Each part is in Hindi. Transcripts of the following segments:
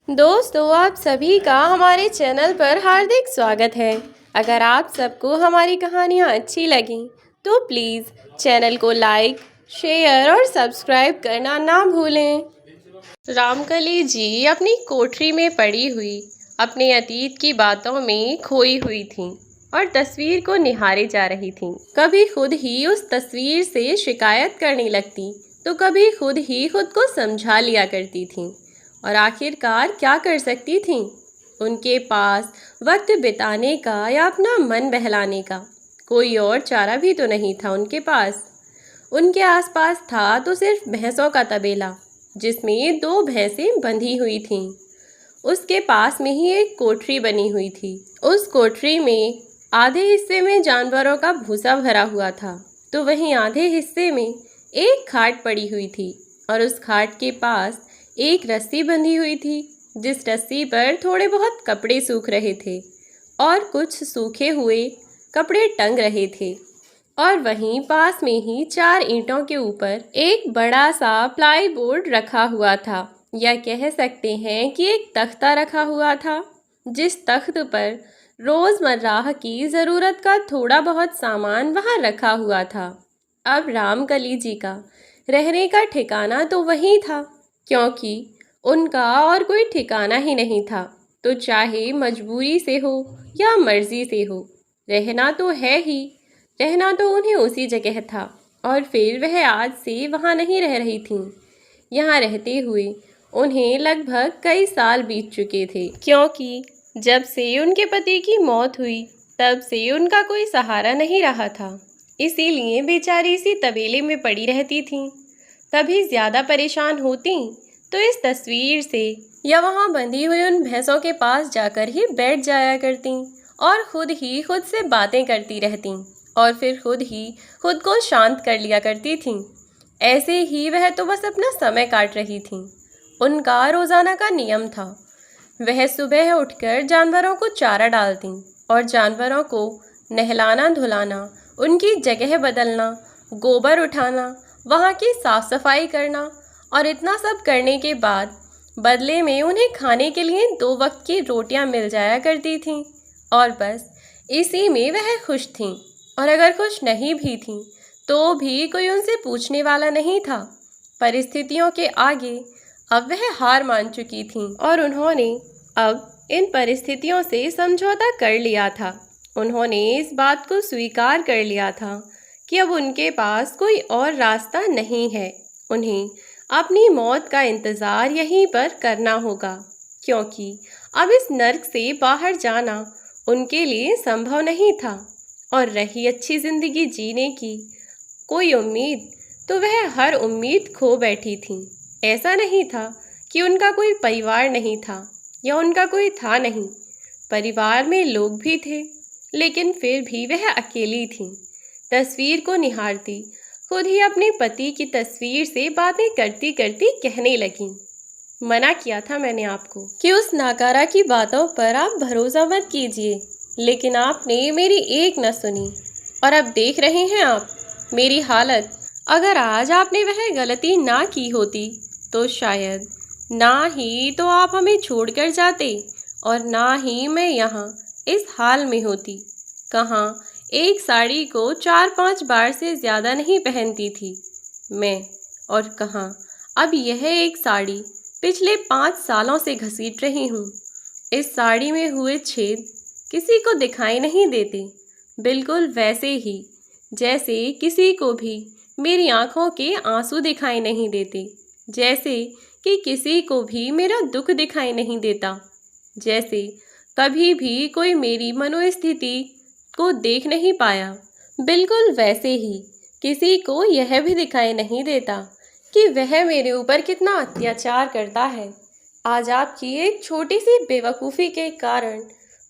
दोस्तों, आप सभी का हमारे चैनल पर हार्दिक स्वागत है। अगर आप सबको हमारी कहानियाँ अच्छी लगें तो प्लीज़ चैनल को लाइक, शेयर और सब्सक्राइब करना ना भूलें। रामकली जी अपनी कोठरी में पड़ी हुई अपने अतीत की बातों में खोई हुई थीं और तस्वीर को निहारे जा रही थीं। कभी खुद ही उस तस्वीर से शिकायत करने लगती तो कभी खुद ही खुद को समझा लिया करती थीं। और आखिरकार क्या कर सकती थीं? उनके पास वक्त बिताने का या अपना मन बहलाने का कोई और चारा भी तो नहीं था उनके पास। उनके आसपास था तो सिर्फ भैंसों का तबेला, जिसमें 2 भैंसें बंधी हुई थीं। उसके पास में ही एक कोठरी बनी हुई थी। उस कोठरी में आधे हिस्से में जानवरों का भूसा भरा हुआ था, तो वहीं आधे हिस्से में एक खाट पड़ी हुई थी और उस खाट के पास एक रस्सी बंधी हुई थी, जिस रस्सी पर थोड़े बहुत कपड़े सूख रहे थे और कुछ सूखे हुए कपड़े टंग रहे थे। और वहीं पास में ही 4 ईंटों के ऊपर एक बड़ा सा प्लाई बोर्ड रखा हुआ था, या कह सकते हैं कि एक तख्ता रखा हुआ था, जिस तख्त पर रोज़मर्रा की ज़रूरत का थोड़ा बहुत सामान वहाँ रखा हुआ था। अब रामकली जी का रहने का ठिकाना तो वहीं था, क्योंकि उनका और कोई ठिकाना ही नहीं था। तो चाहे मजबूरी से हो या मर्जी से हो, रहना तो है ही। रहना तो उन्हें उसी जगह था, और फिर वह आज से वहाँ नहीं रह रही थीं। यहाँ रहते हुए उन्हें लगभग कई साल बीत चुके थे, क्योंकि जब से उनके पति की मौत हुई तब से उनका कोई सहारा नहीं रहा था। इसीलिए बेचारी इसी तबेले में पड़ी रहती थीं। कभी ज़्यादा परेशान होती तो इस तस्वीर से या वहाँ बंधी हुई उन भैंसों के पास जाकर ही बैठ जाया करती और खुद ही खुद से बातें करती रहती, और फिर खुद ही खुद को शांत कर लिया करती थीं। ऐसे ही वह तो बस अपना समय काट रही थीं। उनका रोज़ाना का नियम था, वह सुबह उठकर जानवरों को चारा डालती और जानवरों को नहलाना धुलाना, उनकी जगह बदलना, गोबर उठाना, वहाँ की साफ सफाई करना, और इतना सब करने के बाद बदले में उन्हें खाने के लिए 2 वक्त की रोटियां मिल जाया करती थीं। और बस इसी में वह खुश थीं। और अगर खुश नहीं भी थीं तो भी कोई उनसे पूछने वाला नहीं था। परिस्थितियों के आगे अब वह हार मान चुकी थीं और उन्होंने अब इन परिस्थितियों से समझौता कर लिया था। उन्होंने इस बात को स्वीकार कर लिया था कि अब उनके पास कोई और रास्ता नहीं है। उन्हें अपनी मौत का इंतज़ार यहीं पर करना होगा, क्योंकि अब इस नर्क से बाहर जाना उनके लिए संभव नहीं था। और रही अच्छी ज़िंदगी जीने की कोई उम्मीद, तो वह हर उम्मीद खो बैठी थी। ऐसा नहीं था कि उनका कोई परिवार नहीं था या उनका कोई था नहीं। परिवार में लोग भी थे, लेकिन फिर भी वह अकेली थी। तस्वीर को निहारती खुद ही अपने पति की तस्वीर से बातें करती करती कहने लगी, मना किया था मैंने आपको कि उस नाकारा की बातों पर आप भरोसा मत कीजिए, लेकिन आपने मेरी एक न सुनी। और अब देख रहे हैं आप मेरी हालत। अगर आज आपने वह गलती ना की होती तो शायद ना ही तो आप हमें छोड़कर जाते और ना ही मैं यहाँ इस हाल में होती। कहाँ एक साड़ी को 4-5 बार से ज़्यादा नहीं पहनती थी मैं, और कहाँ अब यह एक साड़ी पिछले 5 सालों से घसीट रही हूँ। इस साड़ी में हुए छेद किसी को दिखाई नहीं देते, बिल्कुल वैसे ही जैसे किसी को भी मेरी आँखों के आंसू दिखाई नहीं देते, जैसे कि किसी को भी मेरा दुख दिखाई नहीं देता, जैसे कभी भी कोई मेरी मनोस्थिति को देख नहीं पाया। बिल्कुल वैसे ही किसी को यह भी दिखाई नहीं देता कि वह मेरे ऊपर कितना अत्याचार करता है। आज आपकी एक छोटी सी बेवकूफ़ी के कारण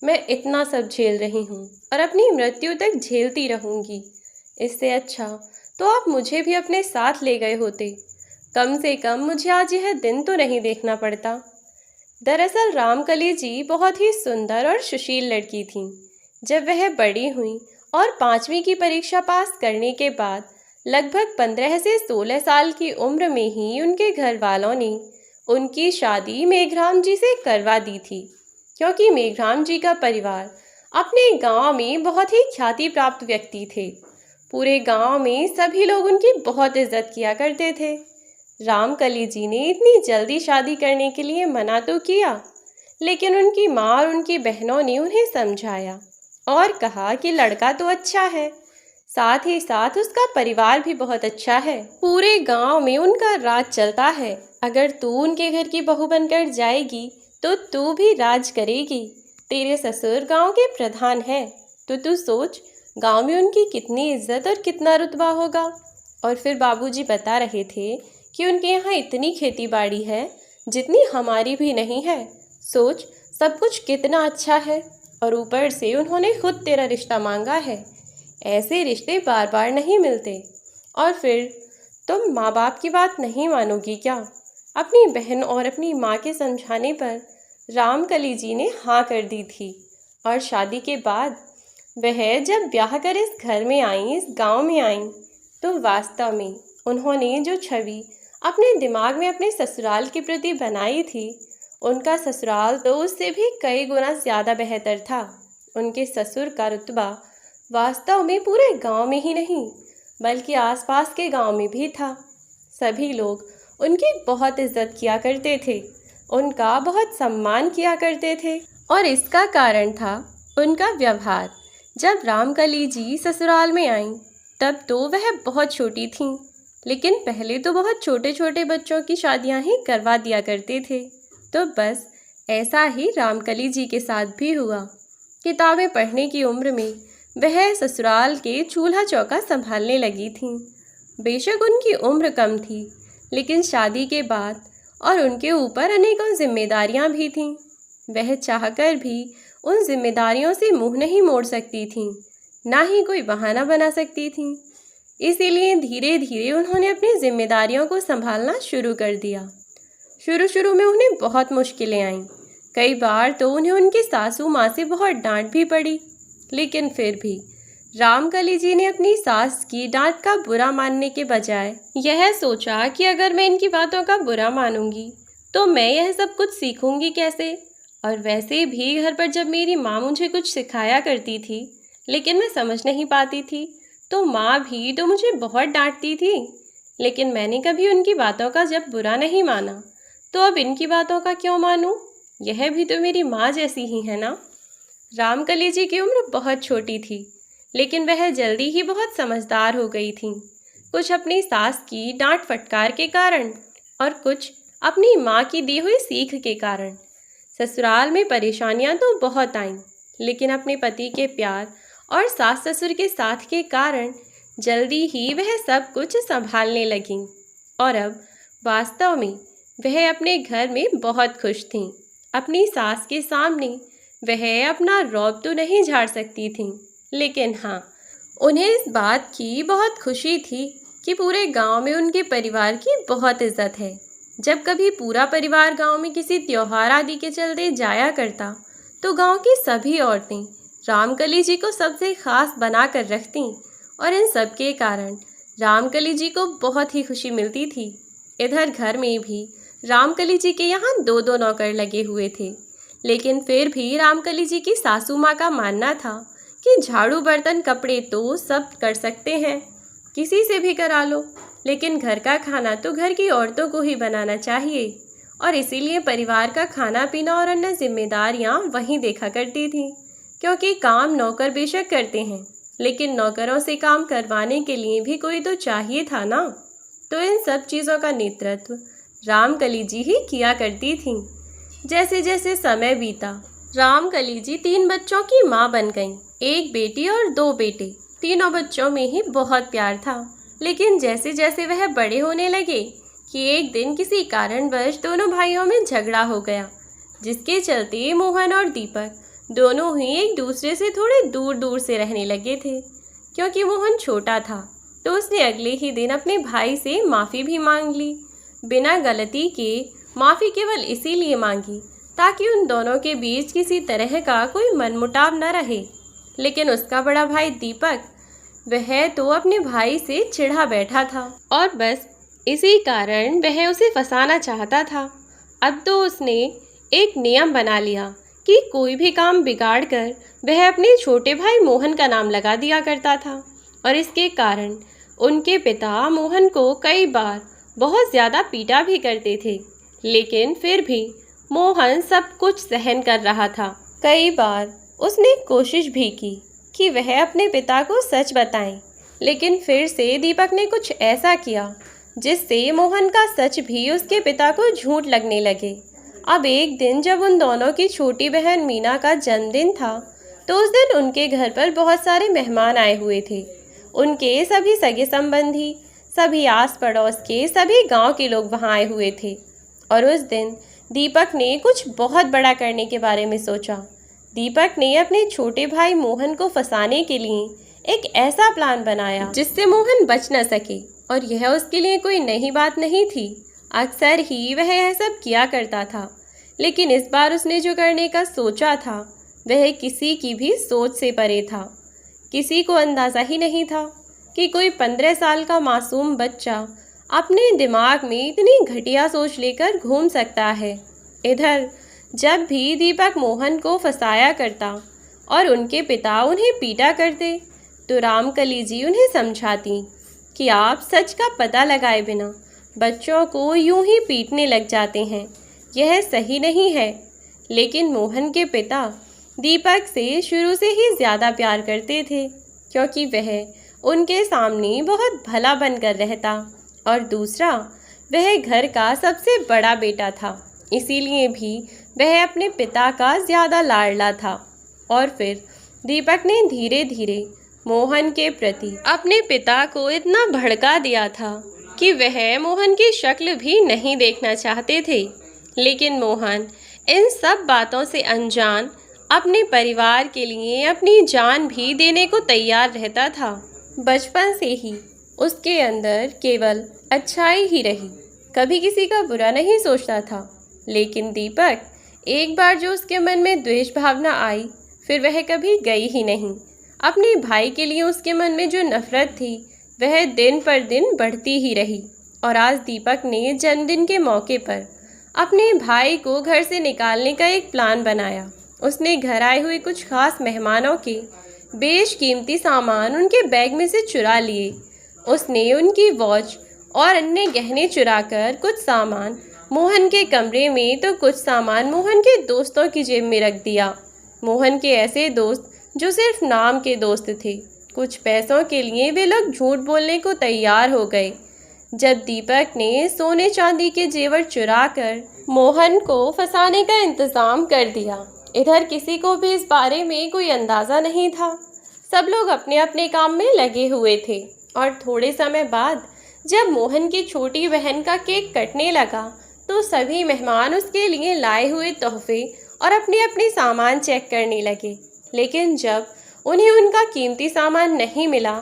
मैं इतना सब झेल रही हूँ और अपनी मृत्यु तक झेलती रहूँगी। इससे अच्छा तो आप मुझे भी अपने साथ ले गए होते। कम से कम मुझे आज यह दिन तो नहीं देखना पड़ता। दरअसल रामकली जी बहुत ही सुंदर और सुशील लड़की थीं। जब वह बड़ी हुई और 5वीं की परीक्षा पास करने के बाद लगभग 15 से 16 साल की उम्र में ही उनके घर वालों ने उनकी शादी मेघराम जी से करवा दी थी, क्योंकि मेघराम जी का परिवार अपने गांव में बहुत ही ख्याति प्राप्त व्यक्ति थे। पूरे गांव में सभी लोग उनकी बहुत इज्जत किया करते थे। रामकली जी ने इतनी जल्दी शादी करने के लिए मना तो किया, लेकिन उनकी माँ और उनकी बहनों ने उन्हें समझाया और कहा कि लड़का तो अच्छा है, साथ ही साथ उसका परिवार भी बहुत अच्छा है। पूरे गांव में उनका राज चलता है। अगर तू उनके घर की बहू बनकर जाएगी तो तू भी राज करेगी। तेरे ससुर गांव के प्रधान हैं, तो तू सोच गांव में उनकी कितनी इज्जत और कितना रुतबा होगा। और फिर बाबूजी बता रहे थे कि उनके यहाँ इतनी खेती बाड़ी है जितनी हमारी भी नहीं है। सोच सब कुछ कितना अच्छा है, और ऊपर से उन्होंने खुद तेरा रिश्ता मांगा है। ऐसे रिश्ते बार बार नहीं मिलते। और फिर तुम माँ बाप की बात नहीं मानोगी क्या? अपनी बहन और अपनी माँ के समझाने पर रामकली जी ने हाँ कर दी थी। और शादी के बाद वह जब ब्याह कर इस घर में आई, इस गांव में आई, तो वास्तव में उन्होंने जो छवि अपने दिमाग में अपने ससुराल के प्रति बनाई थी, उनका ससुराल तो उससे भी कई गुना ज़्यादा बेहतर था। उनके ससुर का रुतबा वास्तव में पूरे गांव में ही नहीं बल्कि आसपास के गांव में भी था। सभी लोग उनकी बहुत इज्जत किया करते थे, उनका बहुत सम्मान किया करते थे, और इसका कारण था उनका व्यवहार। जब रामकली जी ससुराल में आईं तब तो वह बहुत छोटी थीं, लेकिन पहले तो बहुत छोटे छोटे बच्चों की शादियां ही करवा दिया करते थे। तो बस ऐसा ही रामकली जी के साथ भी हुआ। किताबें पढ़ने की उम्र में वह ससुराल के चूल्हा चौका संभालने लगी थीं। बेशक उनकी उम्र कम थी, लेकिन शादी के बाद और उनके ऊपर अनेकों जिम्मेदारियां भी थीं। वह चाहकर भी उन जिम्मेदारियों से मुंह नहीं मोड़ सकती थीं, ना ही कोई बहाना बना सकती थीं। इसीलिए धीरे धीरे उन्होंने अपनी जिम्मेदारियों को संभालना शुरू कर दिया। शुरू में उन्हें बहुत मुश्किलें आईं। कई बार तो उन्हें उनकी सासू माँ से बहुत डांट भी पड़ी, लेकिन फिर भी रामकली जी ने अपनी सास की डांट का बुरा मानने के बजाय यह सोचा कि अगर मैं इनकी बातों का बुरा मानूंगी तो मैं यह सब कुछ सीखूंगी कैसे। और वैसे भी घर पर जब मेरी माँ मुझे कुछ सिखाया करती थी लेकिन मैं समझ नहीं पाती थी, तो माँ भी तो मुझे बहुत डांटती थी, लेकिन मैंने कभी उनकी बातों का जब बुरा नहीं माना, तो अब इनकी बातों का क्यों मानूं? यह भी तो मेरी माँ जैसी ही है ना। रामकली जी की उम्र बहुत छोटी थी, लेकिन वह जल्दी ही बहुत समझदार हो गई थीं। कुछ अपनी सास की डांट फटकार के कारण और कुछ अपनी माँ की दी हुई सीख के कारण। ससुराल में परेशानियां तो बहुत आईं, लेकिन अपने पति के प्यार और सास ससुर के साथ के कारण जल्दी ही वह सब कुछ संभालने लगीं। और अब वास्तव में वह अपने घर में बहुत खुश थीं। अपनी सास के सामने वह अपना रौब तो नहीं झाड़ सकती थीं, लेकिन हाँ, उन्हें इस बात की बहुत खुशी थी कि पूरे गांव में उनके परिवार की बहुत इज्जत है। जब कभी पूरा परिवार गांव में किसी त्योहार आदि के चलते जाया करता, तो गांव की सभी औरतें रामकली जी को सबसे खास बना कर रखतीं, और इन सब के कारण रामकली जी को बहुत ही खुशी मिलती थी। इधर घर में भी रामकली जी के यहाँ 2-2 नौकर लगे हुए थे, लेकिन फिर भी रामकली जी की सासू माँ का मानना था कि झाड़ू बर्तन कपड़े तो सब कर सकते हैं, किसी से भी करा लो, लेकिन घर का खाना तो घर की औरतों को ही बनाना चाहिए। और इसीलिए परिवार का खाना पीना और अन्य जिम्मेदारियां वहीं देखा करती थी, क्योंकि काम नौकर बेशक करते हैं, लेकिन नौकरों से काम करवाने के लिए भी कोई तो चाहिए था ना। तो इन सब चीज़ों का नेतृत्व रामकली जी ही किया करती थीं। जैसे जैसे समय बीता, रामकली जी 3 बच्चों की माँ बन गईं, 1 बेटी और 2 बेटे। तीनों बच्चों में ही बहुत प्यार था, लेकिन जैसे जैसे वह बड़े होने लगे कि एक दिन किसी कारणवश दोनों भाइयों में झगड़ा हो गया, जिसके चलते मोहन और दीपक दोनों ही एक दूसरे से थोड़े दूर दूर से रहने लगे थे। क्योंकि मोहन छोटा था, तो उसने अगले ही दिन अपने भाई से माफ़ी भी मांग ली। बिना गलती के माफ़ी केवल इसीलिए मांगी ताकि उन दोनों के बीच किसी तरह का कोई मनमुटाव न रहे। लेकिन उसका बड़ा भाई दीपक, वह तो अपने भाई से चिढ़ा बैठा था और बस इसी कारण वह उसे फंसाना चाहता था। अब तो उसने एक नियम बना लिया कि कोई भी काम बिगाड़ कर वह अपने छोटे भाई मोहन का नाम लगा दिया करता था, और इसके कारण उनके पिता मोहन को कई बार बहुत ज़्यादा पीटा भी करते थे। लेकिन फिर भी मोहन सब कुछ सहन कर रहा था। कई बार उसने कोशिश भी की कि वह अपने पिता को सच बताएं, लेकिन फिर से दीपक ने कुछ ऐसा किया जिससे मोहन का सच भी उसके पिता को झूठ लगने लगे। अब एक दिन जब उन दोनों की छोटी बहन मीना का जन्मदिन था, तो उस दिन उनके घर पर बहुत सारे मेहमान आए हुए थे। उनके सभी सगे संबंधी, सभी आस पड़ोस के सभी गांव के लोग वहां आए हुए थे। और उस दिन दीपक ने कुछ बहुत बड़ा करने के बारे में सोचा। दीपक ने अपने छोटे भाई मोहन को फंसाने के लिए एक ऐसा प्लान बनाया जिससे मोहन बच न सके, और यह उसके लिए कोई नई बात नहीं थी। अक्सर ही वह यह सब किया करता था, लेकिन इस बार उसने जो करने का सोचा था वह किसी की भी सोच से परे था। किसी को अंदाज़ा ही नहीं था कि कोई 15 साल का मासूम बच्चा अपने दिमाग में इतनी घटिया सोच लेकर घूम सकता है। इधर जब भी दीपक मोहन को फंसाया करता और उनके पिता उन्हें पीटा करते, तो रामकली जी उन्हें समझाती कि आप सच का पता लगाए बिना बच्चों को यूं ही पीटने लग जाते हैं, यह सही नहीं है। लेकिन मोहन के पिता दीपक से शुरू से ही ज़्यादा प्यार करते थे, क्योंकि वह उनके सामने बहुत भला बनकर रहता, और दूसरा वह घर का सबसे बड़ा बेटा था, इसीलिए भी वह अपने पिता का ज़्यादा लाडला था। और फिर दीपक ने धीरे धीरे मोहन के प्रति अपने पिता को इतना भड़का दिया था कि वह मोहन की शक्ल भी नहीं देखना चाहते थे। लेकिन मोहन इन सब बातों से अनजान अपने परिवार के लिए अपनी जान भी देने को तैयार रहता था। बचपन से ही उसके अंदर केवल अच्छाई ही रही, कभी किसी का बुरा नहीं सोचता था। लेकिन दीपक, एक बार जो उसके मन में द्वेष भावना आई, फिर वह कभी गई ही नहीं। अपने भाई के लिए उसके मन में जो नफरत थी वह दिन पर दिन बढ़ती ही रही। और आज दीपक ने जन्मदिन के मौके पर अपने भाई को घर से निकालने का एक प्लान बनाया। उसने घर आए हुए कुछ खास मेहमानों के बेशकीमती सामान उनके बैग में से चुरा लिए। उसने उनकी वॉच और अन्य गहने चुराकर कुछ सामान मोहन के कमरे में, तो कुछ सामान मोहन के दोस्तों की जेब में रख दिया। मोहन के ऐसे दोस्त जो सिर्फ नाम के दोस्त थे, कुछ पैसों के लिए वे लोग झूठ बोलने को तैयार हो गए। जब दीपक ने सोने चांदी के जेवर चुराकर मोहन को फंसाने का इंतज़ाम कर दिया, इधर किसी को भी इस बारे में कोई अंदाज़ा नहीं था। सब लोग अपने अपने काम में लगे हुए थे। और थोड़े समय बाद जब मोहन की छोटी बहन का केक कटने लगा, तो सभी मेहमान उसके लिए लाए हुए तोहफे और अपने अपने सामान चेक करने लगे। लेकिन जब उन्हें उनका कीमती सामान नहीं मिला,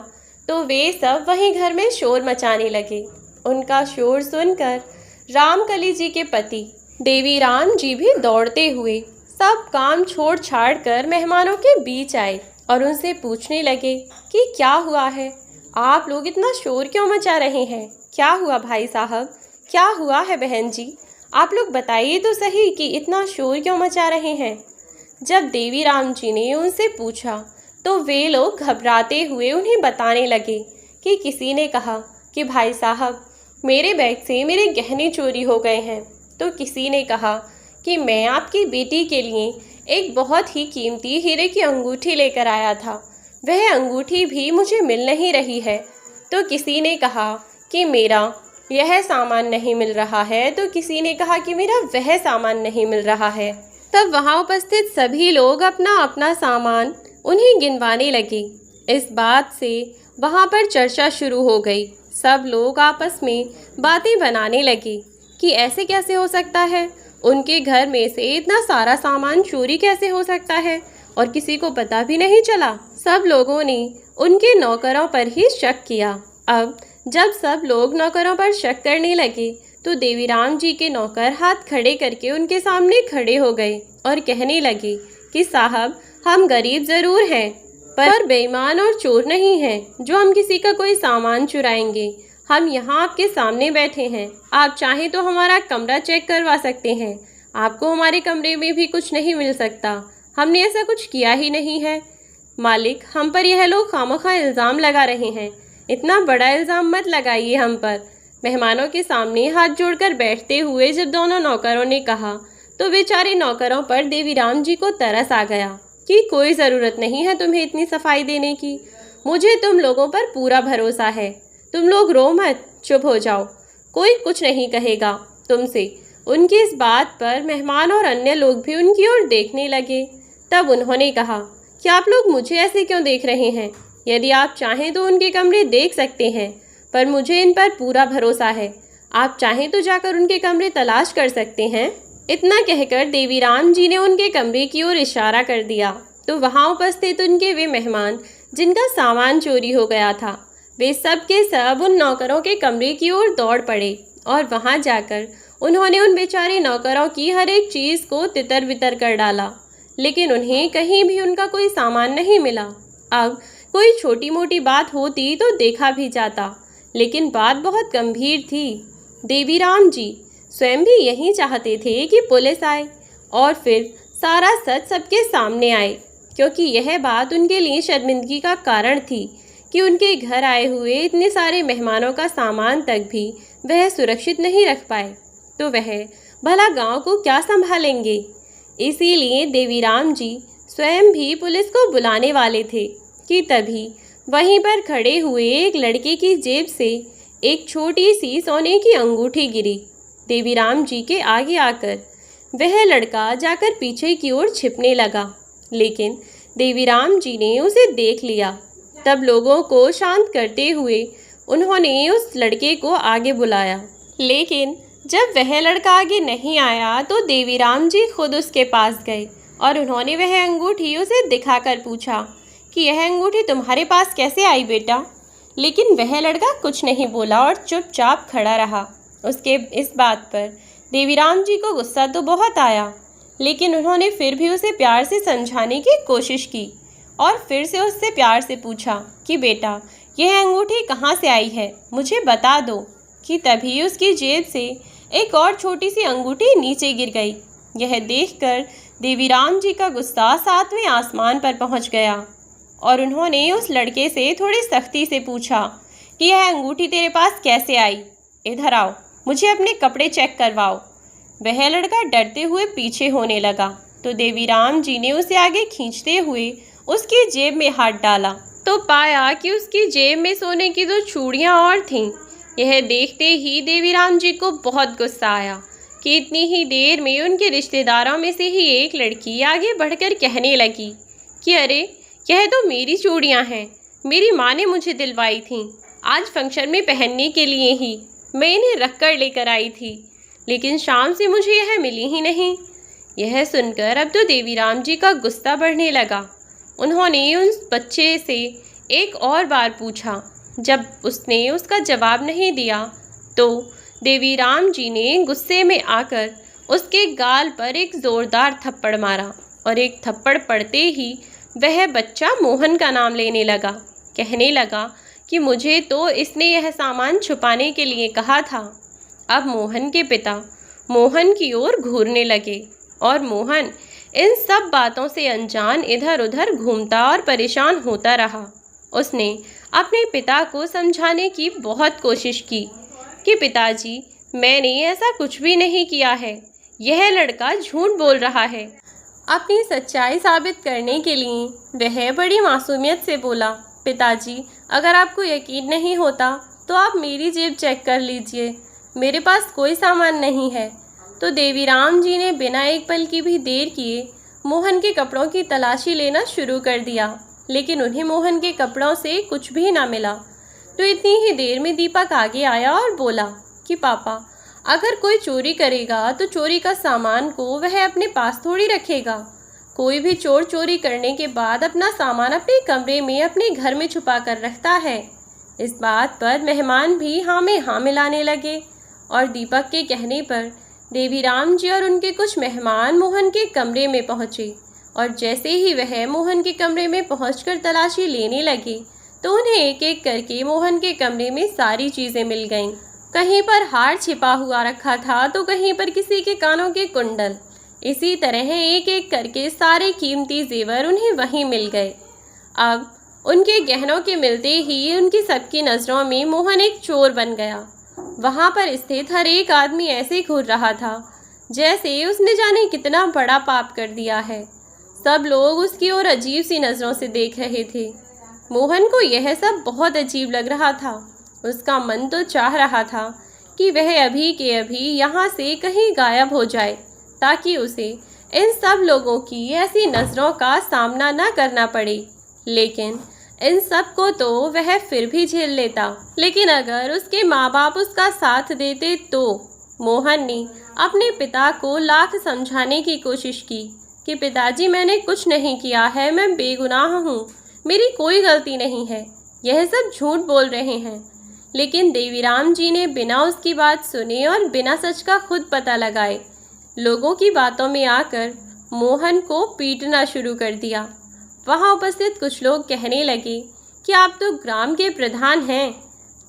तो वे सब वहीं घर में शोर मचाने लगे। उनका शोर सुनकर रामकली जी के पति देवीराम जी भी दौड़ते हुए सब काम छोड़ छाड़ कर मेहमानों के बीच आए और उनसे पूछने लगे कि क्या हुआ है, आप लोग इतना शोर क्यों मचा रहे हैं? क्या हुआ भाई साहब, क्या हुआ है बहन जी, आप लोग बताइए तो सही कि इतना शोर क्यों मचा रहे हैं। जब देवीराम जी ने उनसे पूछा, तो वे लोग घबराते हुए उन्हें बताने लगे कि किसी ने कहा कि भाई साहब, मेरे बैग से मेरे गहने चोरी हो गए हैं। तो किसी ने कहा कि मैं आपकी बेटी के लिए एक बहुत ही कीमती हीरे की अंगूठी लेकर आया था, वह अंगूठी भी मुझे मिल नहीं रही है। तो किसी ने कहा कि मेरा यह सामान नहीं मिल रहा है, तो किसी ने कहा कि मेरा वह सामान नहीं मिल रहा है। तब वहाँ उपस्थित सभी लोग अपना अपना सामान उन्हें गिनवाने लगे। इस बात से वहाँ पर चर्चा शुरू हो गई। सब लोग आपस में बातें बनाने लगे कि ऐसे कैसे हो सकता है, उनके घर में से इतना सारा सामान चोरी कैसे हो सकता है, और किसी को पता भी नहीं चला। सब लोगों ने उनके नौकरों पर ही शक किया। अब जब सब लोग नौकरों पर शक करने लगे, तो देवीराम जी के नौकर हाथ खड़े करके उनके सामने खड़े हो गए और कहने लगे कि साहब, हम गरीब ज़रूर हैं, पर बेईमान और चोर नहीं हैं जो हम किसी का कोई सामान चुराएंगे। हम यहाँ आपके सामने बैठे हैं, आप चाहें तो हमारा कमरा चेक करवा सकते हैं। आपको हमारे कमरे में भी कुछ नहीं मिल सकता, हमने ऐसा कुछ किया ही नहीं है। मालिक, हम पर यह लोग खामखा इल्ज़ाम लगा रहे हैं। इतना बड़ा इल्ज़ाम मत लगाइए हम पर। मेहमानों के सामने हाथ जोड़कर बैठते हुए जब दोनों नौकरों ने कहा तो बेचारे नौकरों पर देवीराम जी को तरस आ गया कि कोई ज़रूरत नहीं है तुम्हें इतनी सफाई देने की, मुझे तुम लोगों पर पूरा भरोसा है। तुम लोग रो मत, चुप हो जाओ, कोई कुछ नहीं कहेगा तुमसे। उनकी इस बात पर मेहमान और अन्य लोग भी उनकी ओर देखने लगे। तब उन्होंने कहा कि आप लोग मुझे ऐसे क्यों देख रहे हैं? यदि आप चाहें तो उनके कमरे देख सकते हैं, पर मुझे इन पर पूरा भरोसा है। आप चाहें तो जाकर उनके कमरे तलाश कर सकते हैं। इतना कहकर देवीराम जी ने उनके कमरे की ओर इशारा कर दिया तो वहाँ उपस्थित उनके वे मेहमान जिनका सामान चोरी हो गया था, वे सब के सब उन नौकरों के कमरे की ओर दौड़ पड़े और वहाँ जाकर उन्होंने उन बेचारे नौकरों की हर एक चीज़ को तितर बितर कर डाला, लेकिन उन्हें कहीं भी उनका कोई सामान नहीं मिला। अब कोई छोटी मोटी बात होती तो देखा भी जाता, लेकिन बात बहुत गंभीर थी। देवीराम जी स्वयं भी यही चाहते थे कि पुलिस आए और फिर सारा सच सबके सामने आए, क्योंकि यह बात उनके लिए शर्मिंदगी का कारण थी कि उनके घर आए हुए इतने सारे मेहमानों का सामान तक भी वह सुरक्षित नहीं रख पाए, तो वह भला गांव को क्या संभालेंगे। इसीलिए देवीराम जी स्वयं भी पुलिस को बुलाने वाले थे कि तभी वहीं पर खड़े हुए एक लड़के की जेब से एक छोटी सी सोने की अंगूठी गिरी। देवीराम जी के आगे आकर वह लड़का जाकर पीछे की ओर छिपने लगा, लेकिन देवीराम जी ने उसे देख लिया। तब लोगों को शांत करते हुए उन्होंने उस लड़के को आगे बुलाया, लेकिन जब वह लड़का आगे नहीं आया तो देवीराम जी खुद उसके पास गए और उन्होंने वह अंगूठी उसे दिखाकर पूछा कि यह अंगूठी तुम्हारे पास कैसे आई बेटा। लेकिन वह लड़का कुछ नहीं बोला और चुपचाप खड़ा रहा। उसके इस बात पर देवीराम जी को गुस्सा तो बहुत आया, लेकिन उन्होंने फिर भी उसे प्यार से समझाने की कोशिश की और फिर से उससे प्यार से पूछा कि बेटा यह अंगूठी कहाँ से आई है, मुझे बता दो। कि तभी उसकी जेब से एक और छोटी सी अंगूठी नीचे गिर गई। यह देखकर देवीराम जी का गुस्सा 7वें आसमान पर पहुंच गया और उन्होंने उस लड़के से थोड़ी सख्ती से पूछा कि यह अंगूठी तेरे पास कैसे आई, इधर आओ, मुझे अपने कपड़े चेक करवाओ। वह लड़का डरते हुए पीछे होने लगा तो देवीराम जी ने उसे आगे खींचते हुए उसकी जेब में हाथ डाला तो पाया कि उसकी जेब में सोने की 2 चूड़ियाँ और थीं। यह देखते ही देवीराम जी को बहुत गुस्सा आया कि इतनी ही देर में उनके रिश्तेदारों में से ही एक लड़की आगे बढ़कर कहने लगी कि अरे यह तो मेरी चूड़ियाँ हैं, मेरी माँ ने मुझे दिलवाई थीं, आज फंक्शन में पहनने के लिए ही मैं इन्हें रख कर लेकर आई थी, लेकिन शाम से मुझे यह मिली ही नहीं। यह सुनकर अब तो देवीराम जी का गुस्सा बढ़ने लगा। उन्होंने उस बच्चे से एक और बार पूछा। जब उसने उसका जवाब नहीं दिया तो देवीराम जी ने गुस्से में आकर उसके गाल पर एक ज़ोरदार थप्पड़ मारा और एक थप्पड़ पड़ते ही वह बच्चा मोहन का नाम लेने लगा। कहने लगा कि मुझे तो इसने यह सामान छुपाने के लिए कहा था। अब मोहन के पिता मोहन की ओर घूरने लगे और मोहन इन सब बातों से अनजान इधर उधर घूमता और परेशान होता रहा। उसने अपने पिता को समझाने की बहुत कोशिश की कि पिताजी मैंने ऐसा कुछ भी नहीं किया है, यह लड़का झूठ बोल रहा है। अपनी सच्चाई साबित करने के लिए वह बड़ी मासूमियत से बोला, पिताजी अगर आपको यकीन नहीं होता तो आप मेरी जेब चेक कर लीजिए, मेरे पास कोई सामान नहीं है। तो देवीराम जी ने बिना एक पल की भी देर किए मोहन के कपड़ों की तलाशी लेना शुरू कर दिया, लेकिन उन्हें मोहन के कपड़ों से कुछ भी ना मिला। तो इतनी ही देर में दीपक आगे आया और बोला कि पापा अगर कोई चोरी करेगा तो चोरी का सामान को वह अपने पास थोड़ी रखेगा। कोई भी चोर चोरी करने के बाद अपना सामान अपने कमरे में अपने घर में छुपा कर रखता है। इस बात पर मेहमान भी हाँ में हाँ मिलाने लगे और दीपक के कहने पर देवीराम जी और उनके कुछ मेहमान मोहन के कमरे में पहुँचे और जैसे ही वह मोहन के कमरे में पहुंचकर तलाशी लेने लगे तो उन्हें एक एक करके मोहन के कमरे में सारी चीज़ें मिल गईं। कहीं पर हार छिपा हुआ रखा था तो कहीं पर किसी के कानों के कुंडल। इसी तरह एक एक करके सारे कीमती जेवर उन्हें वहीं मिल गए। अब उनके गहनों के मिलते ही उनकी सबकी नज़रों में मोहन एक चोर बन गया। वहाँ पर स्थित हर एक आदमी ऐसे घूर रहा था जैसे उसने जाने कितना बड़ा पाप कर दिया है। सब लोग उसकी ओर अजीब सी नज़रों से देख रहे थे। मोहन को यह सब बहुत अजीब लग रहा था। उसका मन तो चाह रहा था कि वह अभी के अभी यहाँ से कहीं गायब हो जाए ताकि उसे इन सब लोगों की ऐसी नज़रों का सामना न करना पड़े। लेकिन इन सब को तो वह फिर भी झेल लेता। लेकिन अगर उसके माँ बाप उसका साथ देते तो मोहन ने अपने पिता को लाख समझाने की कोशिश की कि पिताजी, मैंने कुछ नहीं किया है, मैं बेगुनाह हूँ, मेरी कोई गलती नहीं है, यह सब झूठ बोल रहे हैं। लेकिन देवीराम जी ने बिना उसकी बात सुने और बिना सच का खुद पता लगाए लोगों की बातों में आकर मोहन को पीटना शुरू कर दिया। वहाँ उपस्थित कुछ लोग कहने लगे कि आप तो ग्राम के प्रधान हैं,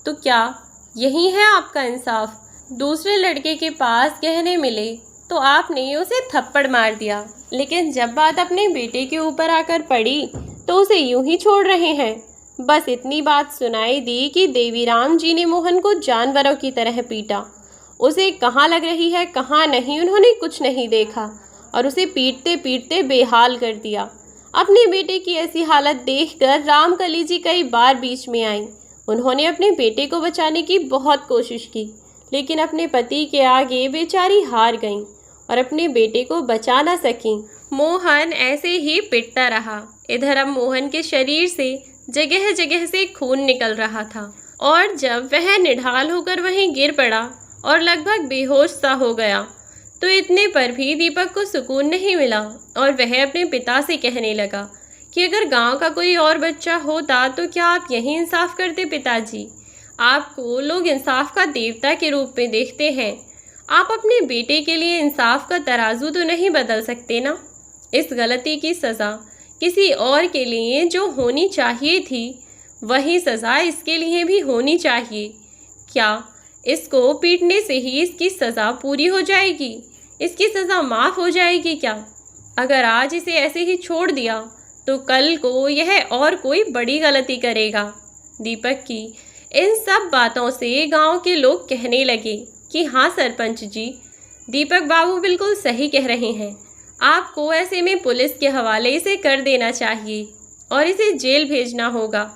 तो क्या यही है आपका इंसाफ? दूसरे लड़के के पास गहने मिले तो आपने उसे थप्पड़ मार दिया, लेकिन जब बात अपने बेटे के ऊपर आकर पड़ी तो उसे यूं ही छोड़ रहे हैं। बस इतनी बात सुनाई दी कि देवीराम जी ने मोहन को जानवरों की तरह पीटा। उसे कहाँ लग रही है कहाँ नहीं उन्होंने कुछ नहीं देखा और उसे पीटते पीटते बेहाल कर दिया। अपने बेटे की ऐसी हालत देखकर रामकली जी कई बार बीच में आईं। उन्होंने अपने बेटे को बचाने की बहुत कोशिश की, लेकिन अपने पति के आगे बेचारी हार गईं और अपने बेटे को बचा ना सकीं। मोहन ऐसे ही पिटता रहा। इधर अब मोहन के शरीर से जगह जगह से खून निकल रहा था और जब वह निढाल होकर वहीं गिर पड़ा और लगभग बेहोश सा हो गया तो इतने पर भी दीपक को सुकून नहीं मिला और वह अपने पिता से कहने लगा कि अगर गांव का कोई और बच्चा होता तो क्या आप यही इंसाफ करते पिताजी? आपको लोग इंसाफ का देवता के रूप में देखते हैं। आप अपने बेटे के लिए इंसाफ का तराजू तो नहीं बदल सकते ना? इस गलती की सज़ा किसी और के लिए जो होनी चाहिए थी वही सज़ा इसके लिए भी होनी चाहिए। क्या इसको पीटने से ही इसकी सज़ा पूरी हो जाएगी? इसकी सज़ा माफ़ हो जाएगी क्या? अगर आज इसे ऐसे ही छोड़ दिया तो कल को यह और कोई बड़ी गलती करेगा। दीपक की इन सब बातों से गांव के लोग कहने लगे कि हाँ सरपंच जी, दीपक बाबू बिल्कुल सही कह रहे हैं। आपको ऐसे में पुलिस के हवाले इसे कर देना चाहिए और इसे जेल भेजना होगा।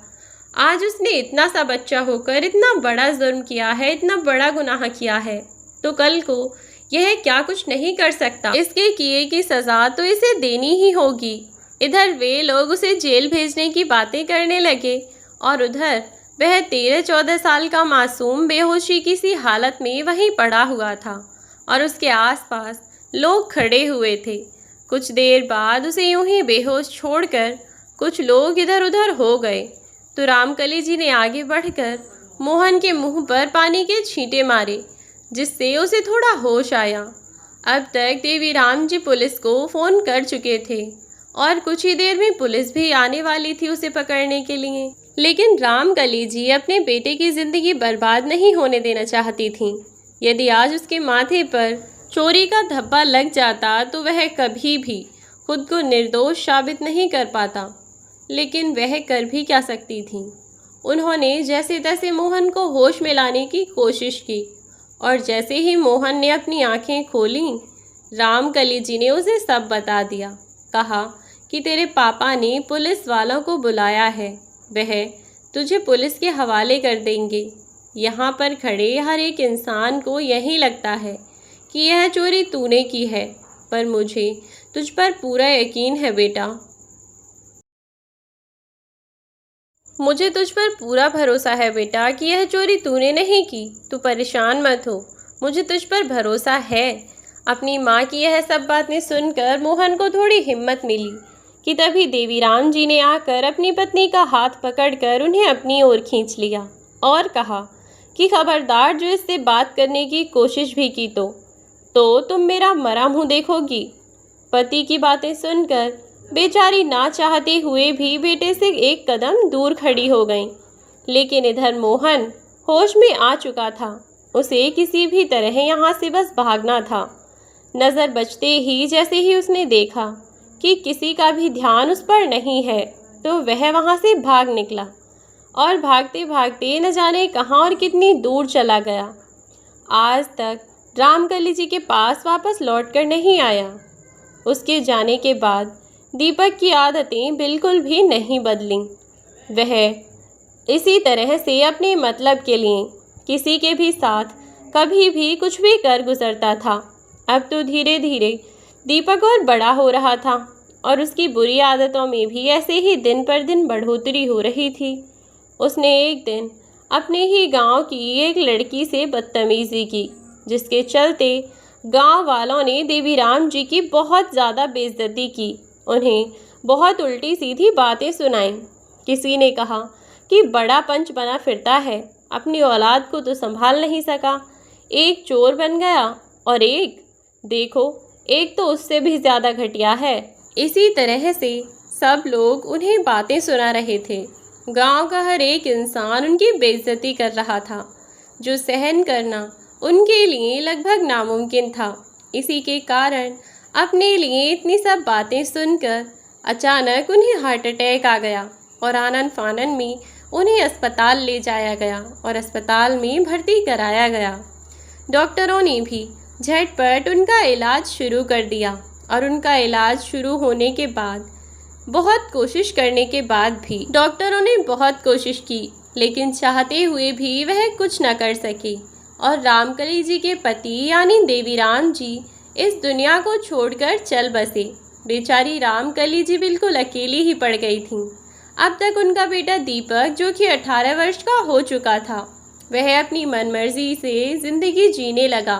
आज उसने इतना सा बच्चा होकर इतना बड़ा जुर्म किया है, इतना बड़ा गुनाह किया है, तो कल को यह क्या कुछ नहीं कर सकता। इसके किए की सज़ा तो इसे देनी ही होगी। इधर वे लोग उसे जेल भेजने की बातें करने लगे और उधर वह 13-14 साल का मासूम बेहोशी की सी हालत में वहीं पड़ा हुआ था और उसके आसपास लोग खड़े हुए थे। कुछ देर बाद उसे यूं ही बेहोश छोड़कर कुछ लोग इधर उधर हो गए तो रामकली जी ने आगे बढ़कर मोहन के मुंह पर पानी के छींटे मारे, जिससे उसे थोड़ा होश आया। अब तक देवीराम जी पुलिस को फ़ोन कर चुके थे और कुछ ही देर में पुलिस भी आने वाली थी उसे पकड़ने के लिए। लेकिन रामकली जी अपने बेटे की ज़िंदगी बर्बाद नहीं होने देना चाहती थीं। यदि आज उसके माथे पर चोरी का धब्बा लग जाता तो वह कभी भी खुद को निर्दोष साबित नहीं कर पाता। लेकिन वह कर भी क्या सकती थी? उन्होंने जैसे तैसे मोहन को होश में लाने की कोशिश की और जैसे ही मोहन ने अपनी आंखें खोलीं, रामकली जी ने उसे सब बता दिया। कहा कि तेरे पापा ने पुलिस वालों को बुलाया है, वह तुझे पुलिस के हवाले कर देंगे। यहाँ पर खड़े हर एक इंसान को यही लगता है कि यह चोरी तूने की है, पर मुझे तुझ पर पूरा यकीन है बेटा, मुझे तुझ पर पूरा भरोसा है बेटा कि यह चोरी तूने नहीं की। तू परेशान मत हो, मुझे तुझ पर भरोसा है। अपनी माँ की यह सब बातें सुनकर मोहन को थोड़ी हिम्मत मिली कि तभी देवीराम जी ने आकर अपनी पत्नी का हाथ पकड़कर उन्हें अपनी ओर खींच लिया और कहा कि खबरदार, जो इससे बात करने की कोशिश भी की तो तुम मेरा मरा मुँह देखोगी। पति की बातें सुनकर बेचारी ना चाहते हुए भी बेटे से एक कदम दूर खड़ी हो गई। लेकिन इधर मोहन होश में आ चुका था। उसे किसी भी तरह यहाँ से बस भागना था। नज़र बचते ही जैसे ही उसने देखा कि किसी का भी ध्यान उस पर नहीं है, तो वह वहाँ से भाग निकला और भागते भागते न जाने कहाँ और कितनी दूर चला गया। आज तक रामकली जी के पास वापस लौट कर नहीं आया। उसके जाने के बाद दीपक की आदतें बिल्कुल भी नहीं बदलीं। वह इसी तरह से अपने मतलब के लिए किसी के भी साथ कभी भी कुछ भी कर गुजरता था। अब तो धीरे धीरे दीपक और बड़ा हो रहा था और उसकी बुरी आदतों में भी ऐसे ही दिन पर दिन बढ़ोतरी हो रही थी। उसने एक दिन अपने ही गांव की एक लड़की से बदतमीज़ी की, जिसके चलते गांव वालों ने देवीराम जी की बहुत ज़्यादा बेइज्जती की। उन्हें बहुत उल्टी सीधी बातें सुनाईं। किसी ने कहा कि बड़ा पंच बना फिरता है, अपनी औलाद को तो संभाल नहीं सका, एक चोर बन गया और एक देखो, एक तो उससे भी ज़्यादा घटिया है। इसी तरह से सब लोग उन्हें बातें सुना रहे थे। गांव का हर एक इंसान उनकी बेइज्जती कर रहा था, जो सहन करना उनके लिए लगभग नामुमकिन था। इसी के कारण अपने लिए इतनी सब बातें सुनकर अचानक उन्हें हार्ट अटैक आ गया और आनन फानन में उन्हें अस्पताल ले जाया गया और अस्पताल में भर्ती कराया गया। डॉक्टरों ने भी झटपट उनका इलाज शुरू कर दिया और उनका इलाज शुरू होने के बाद बहुत कोशिश करने के बाद भी डॉक्टरों ने बहुत कोशिश की, लेकिन चाहते हुए भी वह कुछ न कर सके और रामकली जी के पति यानी देवीराम जी इस दुनिया को छोड़कर चल बसे। बेचारी रामकली जी बिल्कुल अकेली ही पड़ गई थीं। अब तक उनका बेटा दीपक, जो कि 18 वर्ष का हो चुका था, वह अपनी मनमर्जी से ज़िंदगी जीने लगा।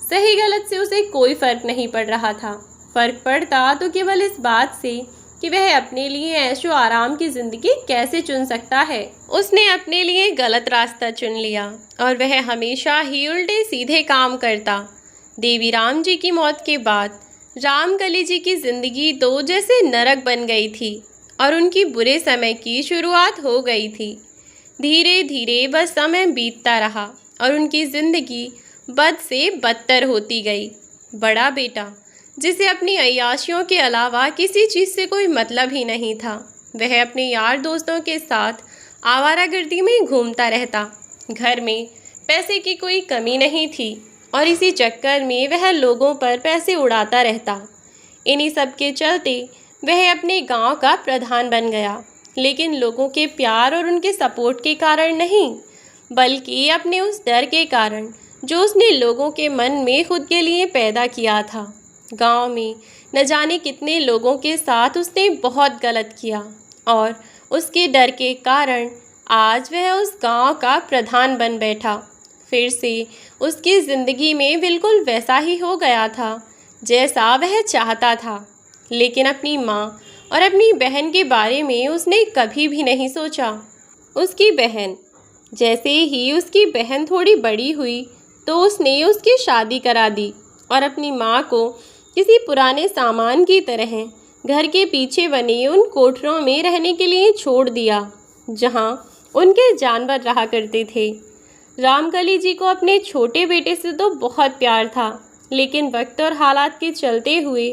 सही गलत से उसे कोई फ़र्क नहीं पड़ रहा था। फ़र्क पड़ता तो केवल इस बात से कि वह अपने लिए ऐशो आराम की ज़िंदगी कैसे चुन सकता है। उसने अपने लिए गलत रास्ता चुन लिया और वह हमेशा ही उल्टे सीधे काम करता। देवीराम जी की मौत के बाद रामकली जी की ज़िंदगी तो जैसे नरक बन गई थी और उनकी बुरे समय की शुरुआत हो गई थी। धीरे धीरे बस समय बीतता रहा और उनकी ज़िंदगी बद से बदतर होती गई। बड़ा बेटा, जिसे अपनी अय्याशियों के अलावा किसी चीज़ से कोई मतलब ही नहीं था, वह अपने यार दोस्तों के साथ आवारागर्दी में घूमता रहता। घर में पैसे की कोई कमी नहीं थी और इसी चक्कर में वह लोगों पर पैसे उड़ाता रहता। इन्हीं सब के चलते वह अपने गांव का प्रधान बन गया, लेकिन लोगों के प्यार और उनके सपोर्ट के कारण नहीं, बल्कि अपने उस डर के कारण जो उसने लोगों के मन में खुद के लिए पैदा किया था। गांव में न जाने कितने लोगों के साथ उसने बहुत गलत किया और उसके डर के कारण आज वह उस गांव का प्रधान बन बैठा। फिर से उसकी ज़िंदगी में बिल्कुल वैसा ही हो गया था जैसा वह चाहता था, लेकिन अपनी माँ और अपनी बहन के बारे में उसने कभी भी नहीं सोचा। उसकी बहन, जैसे ही उसकी बहन थोड़ी बड़ी हुई तो उसने उसकी शादी करा दी और अपनी माँ को किसी पुराने सामान की तरह घर के पीछे बने उन कोठरों में रहने के लिए छोड़ दिया जहाँ उनके जानवर रहा करते थे। रामकली जी को अपने छोटे बेटे से तो बहुत प्यार था, लेकिन वक्त और हालात के चलते हुए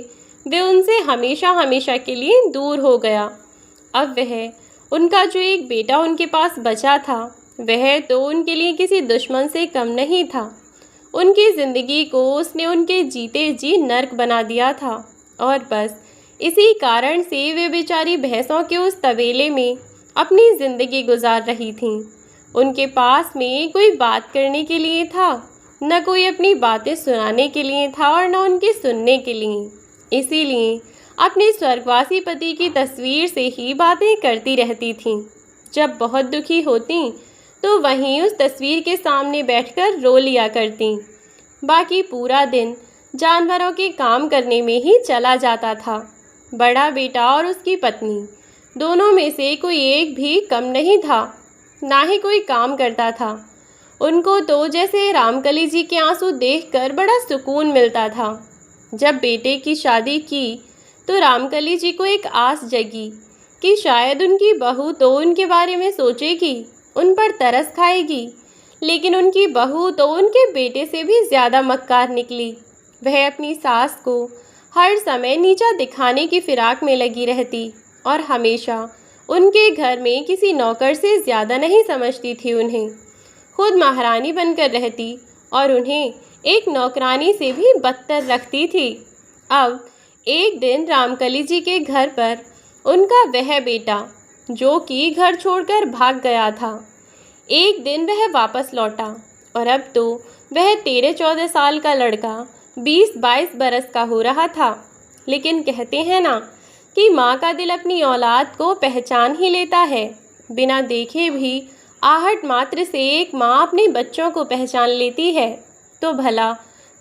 वे उनसे हमेशा हमेशा के लिए दूर हो गया। अब वह उनका जो एक बेटा उनके पास बचा था, वह तो उनके लिए किसी दुश्मन से कम नहीं था। उनकी ज़िंदगी को उसने उनके जीते जी नर्क बना दिया था और बस इसी कारण से वे बेचारी भैंसों के उस तबेले में अपनी ज़िंदगी गुजार रही थीं। उनके पास में कोई बात करने के लिए था, न कोई अपनी बातें सुनाने के लिए था और न उनकी सुनने के लिए। इसीलिए अपने स्वर्गवासी पति की तस्वीर से ही बातें करती रहती थीं। जब बहुत दुखी होती तो वहीं उस तस्वीर के सामने बैठकर रो लिया करती। बाकी पूरा दिन जानवरों के काम करने में ही चला जाता था। बड़ा बेटा और उसकी पत्नी दोनों में से कोई एक भी कम नहीं था, ना ही कोई काम करता था। उनको तो जैसे रामकली जी के आंसू देखकर बड़ा सुकून मिलता था। जब बेटे की शादी की तो रामकली जी को एक आस जगी कि शायद उनकी बहू तो उनके बारे में सोचेगी, उन पर तरस खाएगी, लेकिन उनकी बहू तो उनके बेटे से भी ज़्यादा मक्कार निकली। वह अपनी सास को हर समय नीचा दिखाने की फिराक में लगी रहती और हमेशा उनके घर में किसी नौकर से ज़्यादा नहीं समझती थी उन्हें। खुद महारानी बनकर रहती और उन्हें एक नौकरानी से भी बदतर रखती थी। अब एक दिन रामकली जी के घर पर उनका वह बेटा, जो कि घर छोड़कर भाग गया था, एक दिन वह वापस लौटा और अब तो वह 13-14 साल का लड़का 20-22 बरस का हो रहा था। लेकिन कहते हैं ना कि माँ का दिल अपनी औलाद को पहचान ही लेता है। बिना देखे भी आहट मात्र से एक माँ अपने बच्चों को पहचान लेती है। तो भला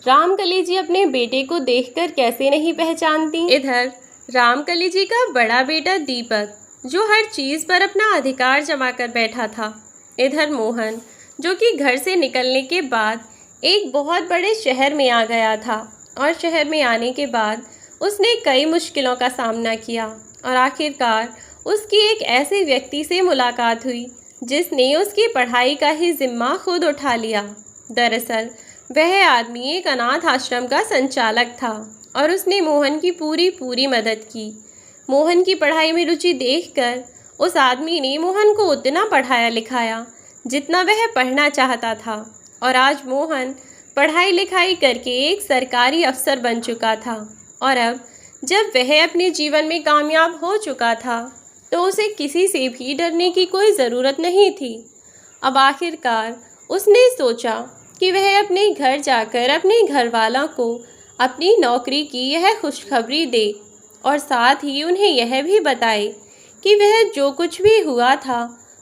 रामकली जी अपने बेटे को देखकर कैसे नहीं पहचानती। इधर रामकली जी का बड़ा बेटा दीपक, जो हर चीज़ पर अपना अधिकार जमा कर बैठा था। इधर मोहन, जो कि घर से निकलने के बाद एक बहुत बड़े शहर में आ गया था और शहर में आने के बाद उसने कई मुश्किलों का सामना किया और आखिरकार उसकी एक ऐसे व्यक्ति से मुलाकात हुई जिसने उसकी पढ़ाई का ही जिम्मा खुद उठा लिया। दरअसल वह आदमी एक अनाथ आश्रम का संचालक था और उसने मोहन की पूरी मदद की। मोहन की पढ़ाई में रुचि देखकर उस आदमी ने मोहन को उतना पढ़ाया लिखाया जितना वह पढ़ना चाहता था और आज मोहन पढ़ाई लिखाई करके एक सरकारी अफसर बन चुका था। और अब जब वह अपने जीवन में कामयाब हो चुका था तो उसे किसी से भी डरने की कोई ज़रूरत नहीं थी। अब आखिरकार उसने सोचा कि वह अपने घर जाकर अपने घर वालों को अपनी नौकरी की यह खुशखबरी दे और साथ ही उन्हें यह भी बताए कि वह जो कुछ भी हुआ था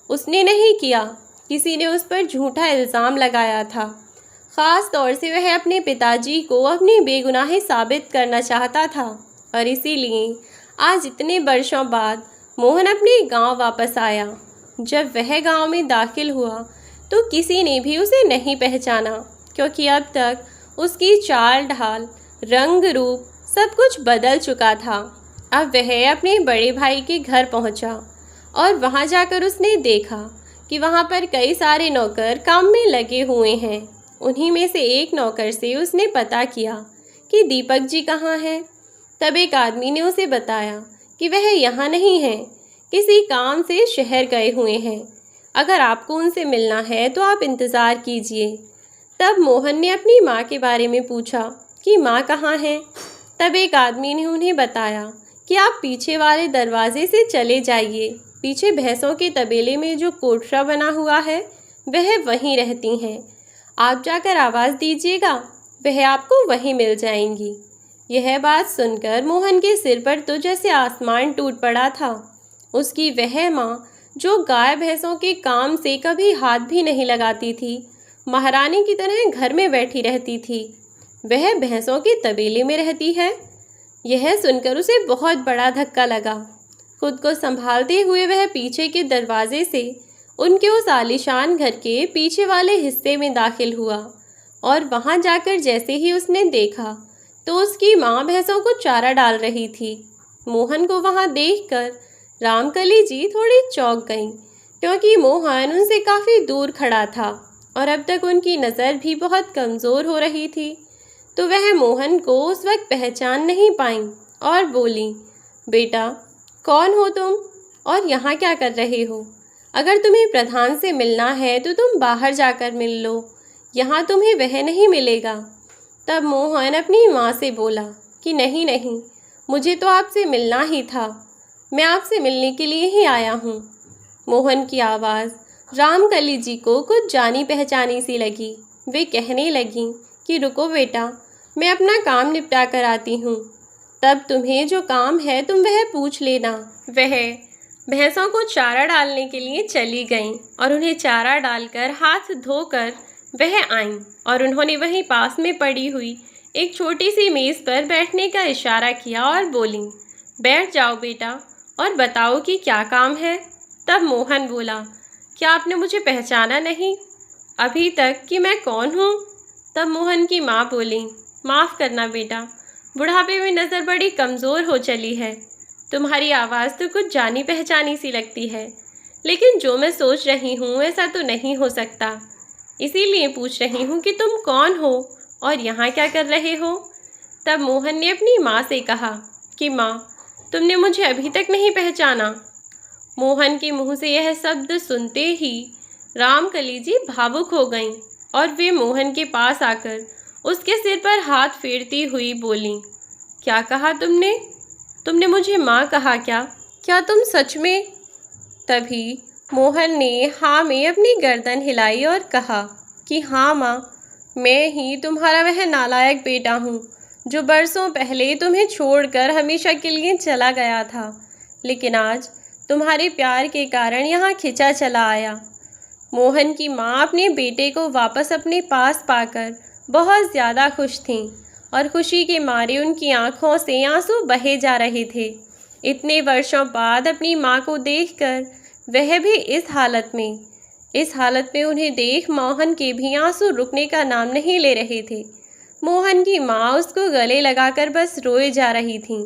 उसने नहीं किया, किसी ने उस पर झूठा इल्ज़ाम लगाया था। ख़ास तौर से वह अपने पिताजी को अपनी बेगुनाही साबित करना चाहता था और इसीलिए आज इतने वर्षों बाद मोहन अपने गांव वापस आया। जब वह गांव में दाखिल हुआ तो किसी ने भी उसे नहीं पहचाना, क्योंकि अब तक उसकी चाल ढाल, रंग रूप सब कुछ बदल चुका था। अब वह अपने बड़े भाई के घर पहुंचा और वहां जाकर उसने देखा कि वहां पर कई सारे नौकर काम में लगे हुए हैं। उन्हीं में से एक नौकर से उसने पता किया कि दीपक जी कहाँ हैं। तब एक आदमी ने उसे बताया कि वह यहाँ नहीं है, किसी काम से शहर गए हुए हैं। अगर आपको उनसे मिलना है तो आप इंतज़ार कीजिए। तब मोहन ने अपनी माँ के बारे में पूछा कि माँ कहाँ हैं। तब एक आदमी ने उन्हें बताया कि आप पीछे वाले दरवाजे से चले जाइए, पीछे भैंसों के तबेले में जो कोठरा बना हुआ है वह वहीं रहती हैं। आप जाकर आवाज़ दीजिएगा, वह आपको वहीं मिल जाएंगी। यह बात सुनकर मोहन के सिर पर तो जैसे आसमान टूट पड़ा था। उसकी वह माँ, जो गाय भैंसों के काम से कभी हाथ भी नहीं लगाती थी, महारानी की तरह घर में बैठी रहती थी, वह भैंसों के तबेले में रहती है। यह सुनकर उसे बहुत बड़ा धक्का लगा। खुद को संभालते हुए वह पीछे के दरवाजे से उनके उस आलीशान घर के पीछे वाले हिस्से में दाखिल हुआ और वहां जाकर जैसे ही उसने देखा तो उसकी माँ भैंसों को चारा डाल रही थी। मोहन को वहां देखकर रामकली जी थोड़ी चौंक गईं, क्योंकि मोहन उनसे काफ़ी दूर खड़ा था और अब तक उनकी नज़र भी बहुत कमज़ोर हो रही थी। तो वह मोहन को उस वक्त पहचान नहीं पाई और बोली, बेटा कौन हो तुम और यहाँ क्या कर रहे हो? अगर तुम्हें प्रधान से मिलना है तो तुम बाहर जाकर मिल लो, यहाँ तुम्हें वह नहीं मिलेगा। तब मोहन अपनी माँ से बोला कि नहीं नहीं, मुझे तो आपसे मिलना ही था, मैं आपसे मिलने के लिए ही आया हूँ। मोहन की आवाज़ रामकली जी को कुछ जानी पहचानी सी लगी। वे कहने लगीं कि रुको बेटा, मैं अपना काम निपटा कर आती हूँ, तब तुम्हें जो काम है तुम वह पूछ लेना। वह भैंसों को चारा डालने के लिए चली गईं और उन्हें चारा डालकर हाथ धोकर वह आईं और उन्होंने वहीं पास में पड़ी हुई एक छोटी सी मेज़ पर बैठने का इशारा किया और बोलीं, बैठ जाओ बेटा और बताओ कि क्या काम है। तब मोहन बोला, क्या आपने मुझे पहचाना नहीं अभी तक कि मैं कौन हूँ? तब मोहन की माँ बोली, माफ़ करना बेटा, बुढ़ापे में नज़र बड़ी कमज़ोर हो चली है। तुम्हारी आवाज़ तो कुछ जानी पहचानी सी लगती है, लेकिन जो मैं सोच रही हूँ ऐसा तो नहीं हो सकता। इसीलिए पूछ रही हूँ कि तुम कौन हो और यहाँ क्या कर रहे हो। तब मोहन ने अपनी माँ से कहा कि माँ, तुमने मुझे अभी तक नहीं पहचाना। मोहन के मुंह से यह शब्द सुनते ही रामकली जी भावुक हो गईं और वे मोहन के पास आकर उसके सिर पर हाथ फेरती हुई बोलीं, क्या कहा तुमने? तुमने मुझे माँ कहा क्या? क्या तुम सच में? तभी मोहन ने हाँ में अपनी गर्दन हिलाई और कहा कि हाँ माँ, मैं ही तुम्हारा वह नालायक बेटा हूँ जो बरसों पहले तुम्हें छोड़कर हमेशा के लिए चला गया था, लेकिन आज तुम्हारे प्यार के कारण यहाँ खिंचा चला आया। मोहन की माँ अपने बेटे को वापस अपने पास पाकर बहुत ज़्यादा खुश थीं और खुशी के मारे उनकी आंखों से आंसू बहे जा रहे थे। इतने वर्षों बाद अपनी माँ को देखकर वह भी इस हालत में उन्हें देख मोहन के भी आंसू रुकने का नाम नहीं ले रहे थे। मोहन की माँ उसको गले लगाकर बस रोए जा रही थीं।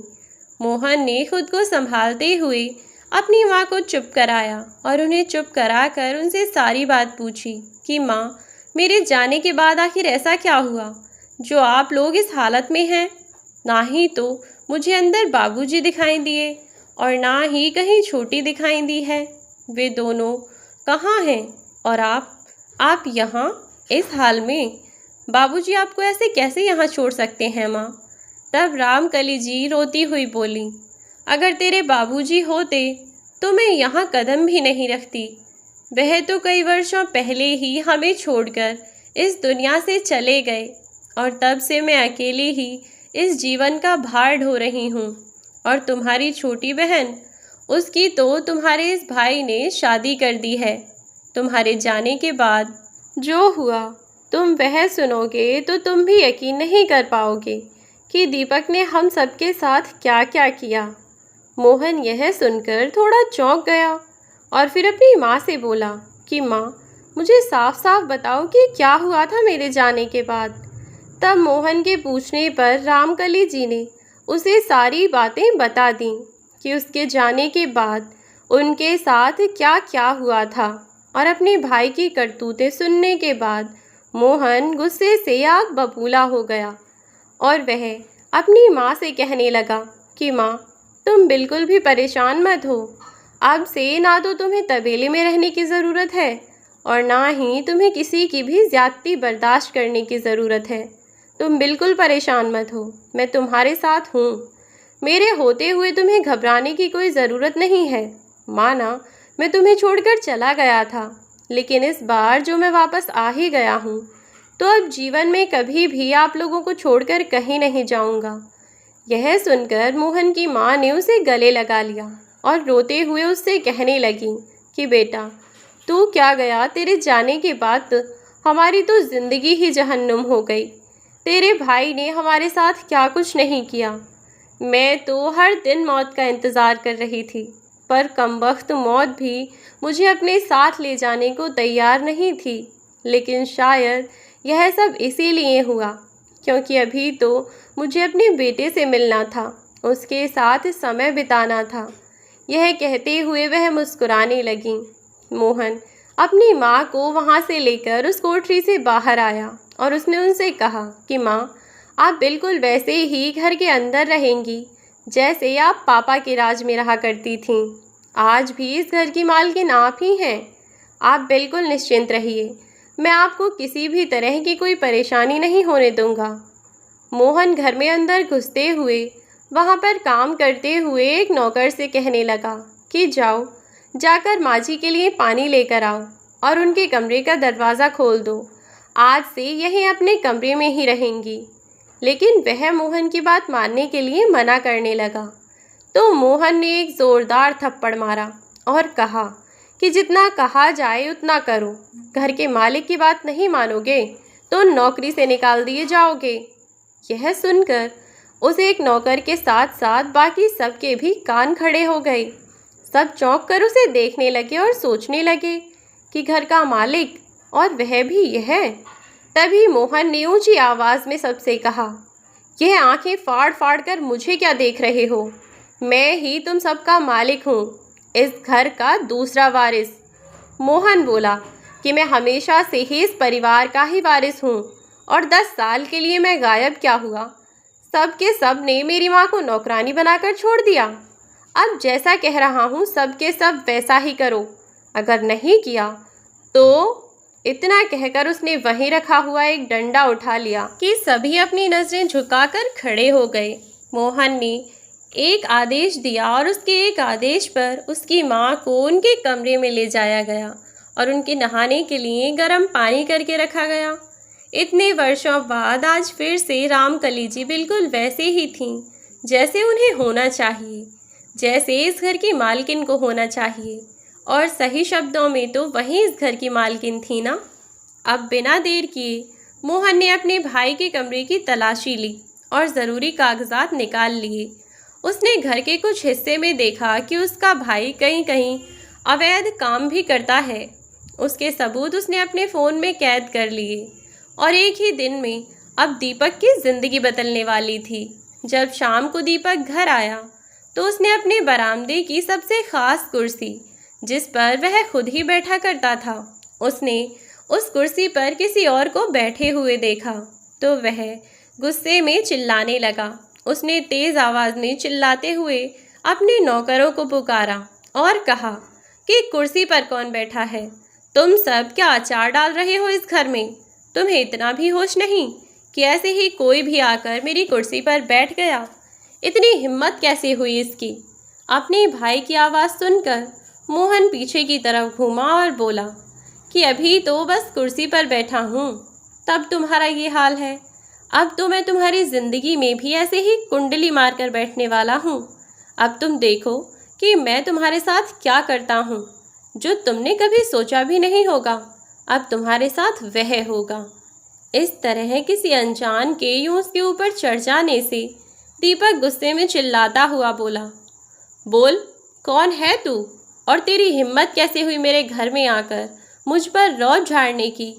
मोहन ने खुद को संभालते हुए अपनी माँ को चुप कराया और उन्हें चुप कराकर उनसे सारी बात पूछी कि माँ, मेरे जाने के बाद आखिर ऐसा क्या हुआ जो आप लोग इस हालत में हैं? ना ही तो मुझे अंदर बाबूजी दिखाई दिए और ना ही कहीं छोटी दिखाई दी है। वे दोनों कहाँ हैं? और आप यहाँ इस हाल में? बाबूजी आपको ऐसे कैसे यहाँ छोड़ सकते हैं माँ? तब रामकली जी रोती हुई बोली, अगर तेरे बाबूजी होते तो मैं यहाँ कदम भी नहीं रखती। वह तो कई वर्षों पहले ही हमें छोड़कर इस दुनिया से चले गए और तब से मैं अकेली ही इस जीवन का भार ढो रही हूँ। और तुम्हारी छोटी बहन, उसकी तो तुम्हारे इस भाई ने शादी कर दी है। तुम्हारे जाने के बाद जो हुआ तुम वह सुनोगे तो तुम भी यकीन नहीं कर पाओगे कि दीपक ने हम सबके साथ क्या क्या किया। मोहन यह सुनकर थोड़ा चौंक गया और फिर अपनी माँ से बोला कि माँ, मुझे साफ साफ बताओ कि क्या हुआ था मेरे जाने के बाद। तब मोहन के पूछने पर रामकली जी ने उसे सारी बातें बता दीं कि उसके जाने के बाद उनके साथ क्या क्या हुआ था। और अपने भाई की करतूतें सुनने के बाद मोहन गुस्से से आग बबूला हो गया और वह अपनी माँ से कहने लगा कि माँ, तुम बिल्कुल भी परेशान मत हो। अब से ना तो तुम्हें तबेले में रहने की ज़रूरत है और ना ही तुम्हें किसी की भी ज़्यादती बर्दाश्त करने की ज़रूरत है। तुम बिल्कुल परेशान मत हो, मैं तुम्हारे साथ हूँ। मेरे होते हुए तुम्हें घबराने की कोई ज़रूरत नहीं है। माना मैं तुम्हें छोड़कर चला गया था, लेकिन इस बार जो मैं वापस आ ही गया हूँ तो अब जीवन में कभी भी आप लोगों को छोड़कर कहीं नहीं जाऊँगा। यह सुनकर मोहन की माँ ने उसे गले लगा लिया और रोते हुए उससे कहने लगी कि बेटा, तू क्या गया, तेरे जाने के बाद हमारी तो ज़िंदगी ही जहन्नुम हो गई। तेरे भाई ने हमारे साथ क्या कुछ नहीं किया। मैं तो हर दिन मौत का इंतज़ार कर रही थी, पर कमबख्त मौत भी मुझे अपने साथ ले जाने को तैयार नहीं थी। लेकिन शायद यह सब इसीलिए हुआ क्योंकि अभी तो मुझे अपने बेटे से मिलना था, उसके साथ समय बिताना था। यह कहते हुए वह मुस्कुराने लगी। मोहन अपनी माँ को वहाँ से लेकर उस कोठरी से बाहर आया और उसने उनसे कहा कि माँ, आप बिल्कुल वैसे ही घर के अंदर रहेंगी जैसे आप पापा के राज में रहा करती थीं। आज भी इस घर की मालकिन आप ही हैं। आप बिल्कुल निश्चिंत रहिए, मैं आपको किसी भी तरह की कोई परेशानी नहीं होने दूंगा। मोहन घर में अंदर घुसते हुए वहाँ पर काम करते हुए एक नौकर से कहने लगा कि जाओ, जाकर माँ जी के लिए पानी लेकर आओ और उनके कमरे का दरवाज़ा खोल दो। आज से यही अपने कमरे में ही रहेंगी। लेकिन वह मोहन की बात मानने के लिए मना करने लगा तो मोहन ने एक ज़ोरदार थप्पड़ मारा और कहा कि जितना कहा जाए उतना करो। घर के मालिक की बात नहीं मानोगे तो नौकरी से निकाल दिए जाओगे। यह सुनकर उस एक नौकर के साथ साथ बाकी सबके भी कान खड़े हो गए। सब चौंक कर उसे देखने लगे और सोचने लगे कि घर का मालिक और वह भी यह। तभी मोहन ने ऊंची आवाज़ में सबसे कहा यह आंखें फाड़ फाड़ कर मुझे क्या देख रहे हो? मैं ही तुम सबका मालिक हूँ, इस घर का दूसरा वारिस। मोहन बोला कि मैं हमेशा से ही इस परिवार का ही वारिस हूँ और 10 साल के लिए मैं गायब क्या हुआ? सब के सब ने मेरी माँ को नौकरानी बनाकर छोड़ दिया। अब जैसा कह रहा हूँ सब के सब वैसा ही करो, अगर नहीं किया तो। इतना कहकर उसने वहीं रखा हुआ एक डंडा उठा लिया कि सभी अपनी नजरें झुकाकर खड़े हो गए। मोहन ने एक आदेश दिया और उसके एक आदेश पर उसकी माँ को उनके कमरे में ले जाया गया और उनके नहाने के लिए गर्म पानी करके रखा गया। इतने वर्षों बाद आज फिर से रामकली जी बिल्कुल वैसे ही थीं जैसे उन्हें होना चाहिए, जैसे इस घर की मालकिन को होना चाहिए। और सही शब्दों में तो वही इस घर की मालकिन थी ना। अब बिना देर किए मोहन ने अपने भाई के कमरे की तलाशी ली और ज़रूरी कागजात निकाल लिए। उसने घर के कुछ हिस्से में देखा कि उसका भाई कहीं कहीं अवैध काम भी करता है। उसके सबूत उसने अपने फ़ोन में कैद कर लिए और एक ही दिन में अब दीपक की ज़िंदगी बदलने वाली थी। जब शाम को दीपक घर आया तो उसने अपने बरामदे की सबसे ख़ास कुर्सी, जिस पर वह खुद ही बैठा करता था, उसने उस कुर्सी पर किसी और को बैठे हुए देखा तो वह गुस्से में चिल्लाने लगा। उसने तेज़ आवाज़ में चिल्लाते हुए अपने नौकरों को पुकारा और कहा कि कुर्सी पर कौन बैठा है? तुम सब क्या अचार डाल रहे हो इस घर में? तुम्हें इतना भी होश नहीं कि ऐसे ही कोई भी आकर मेरी कुर्सी पर बैठ गया? इतनी हिम्मत कैसे हुई इसकी? अपने भाई की आवाज़ सुनकर मोहन पीछे की तरफ घूमा और बोला कि अभी तो बस कुर्सी पर बैठा हूँ, तब तुम्हारा ये हाल है। अब तो मैं तुम्हारी ज़िंदगी में भी ऐसे ही कुंडली मारकर बैठने वाला हूँ। अब तुम देखो कि मैं तुम्हारे साथ क्या करता हूँ, जो तुमने कभी सोचा भी नहीं होगा। अब तुम्हारे साथ वह होगा। इस तरह किसी अनजान के यूं उसके ऊपर चढ़ जाने से दीपक गुस्से में चिल्लाता हुआ बोला, बोल, कौन है तू और तेरी हिम्मत कैसे हुई मेरे घर में आकर मुझ पर रौब झाड़ने की?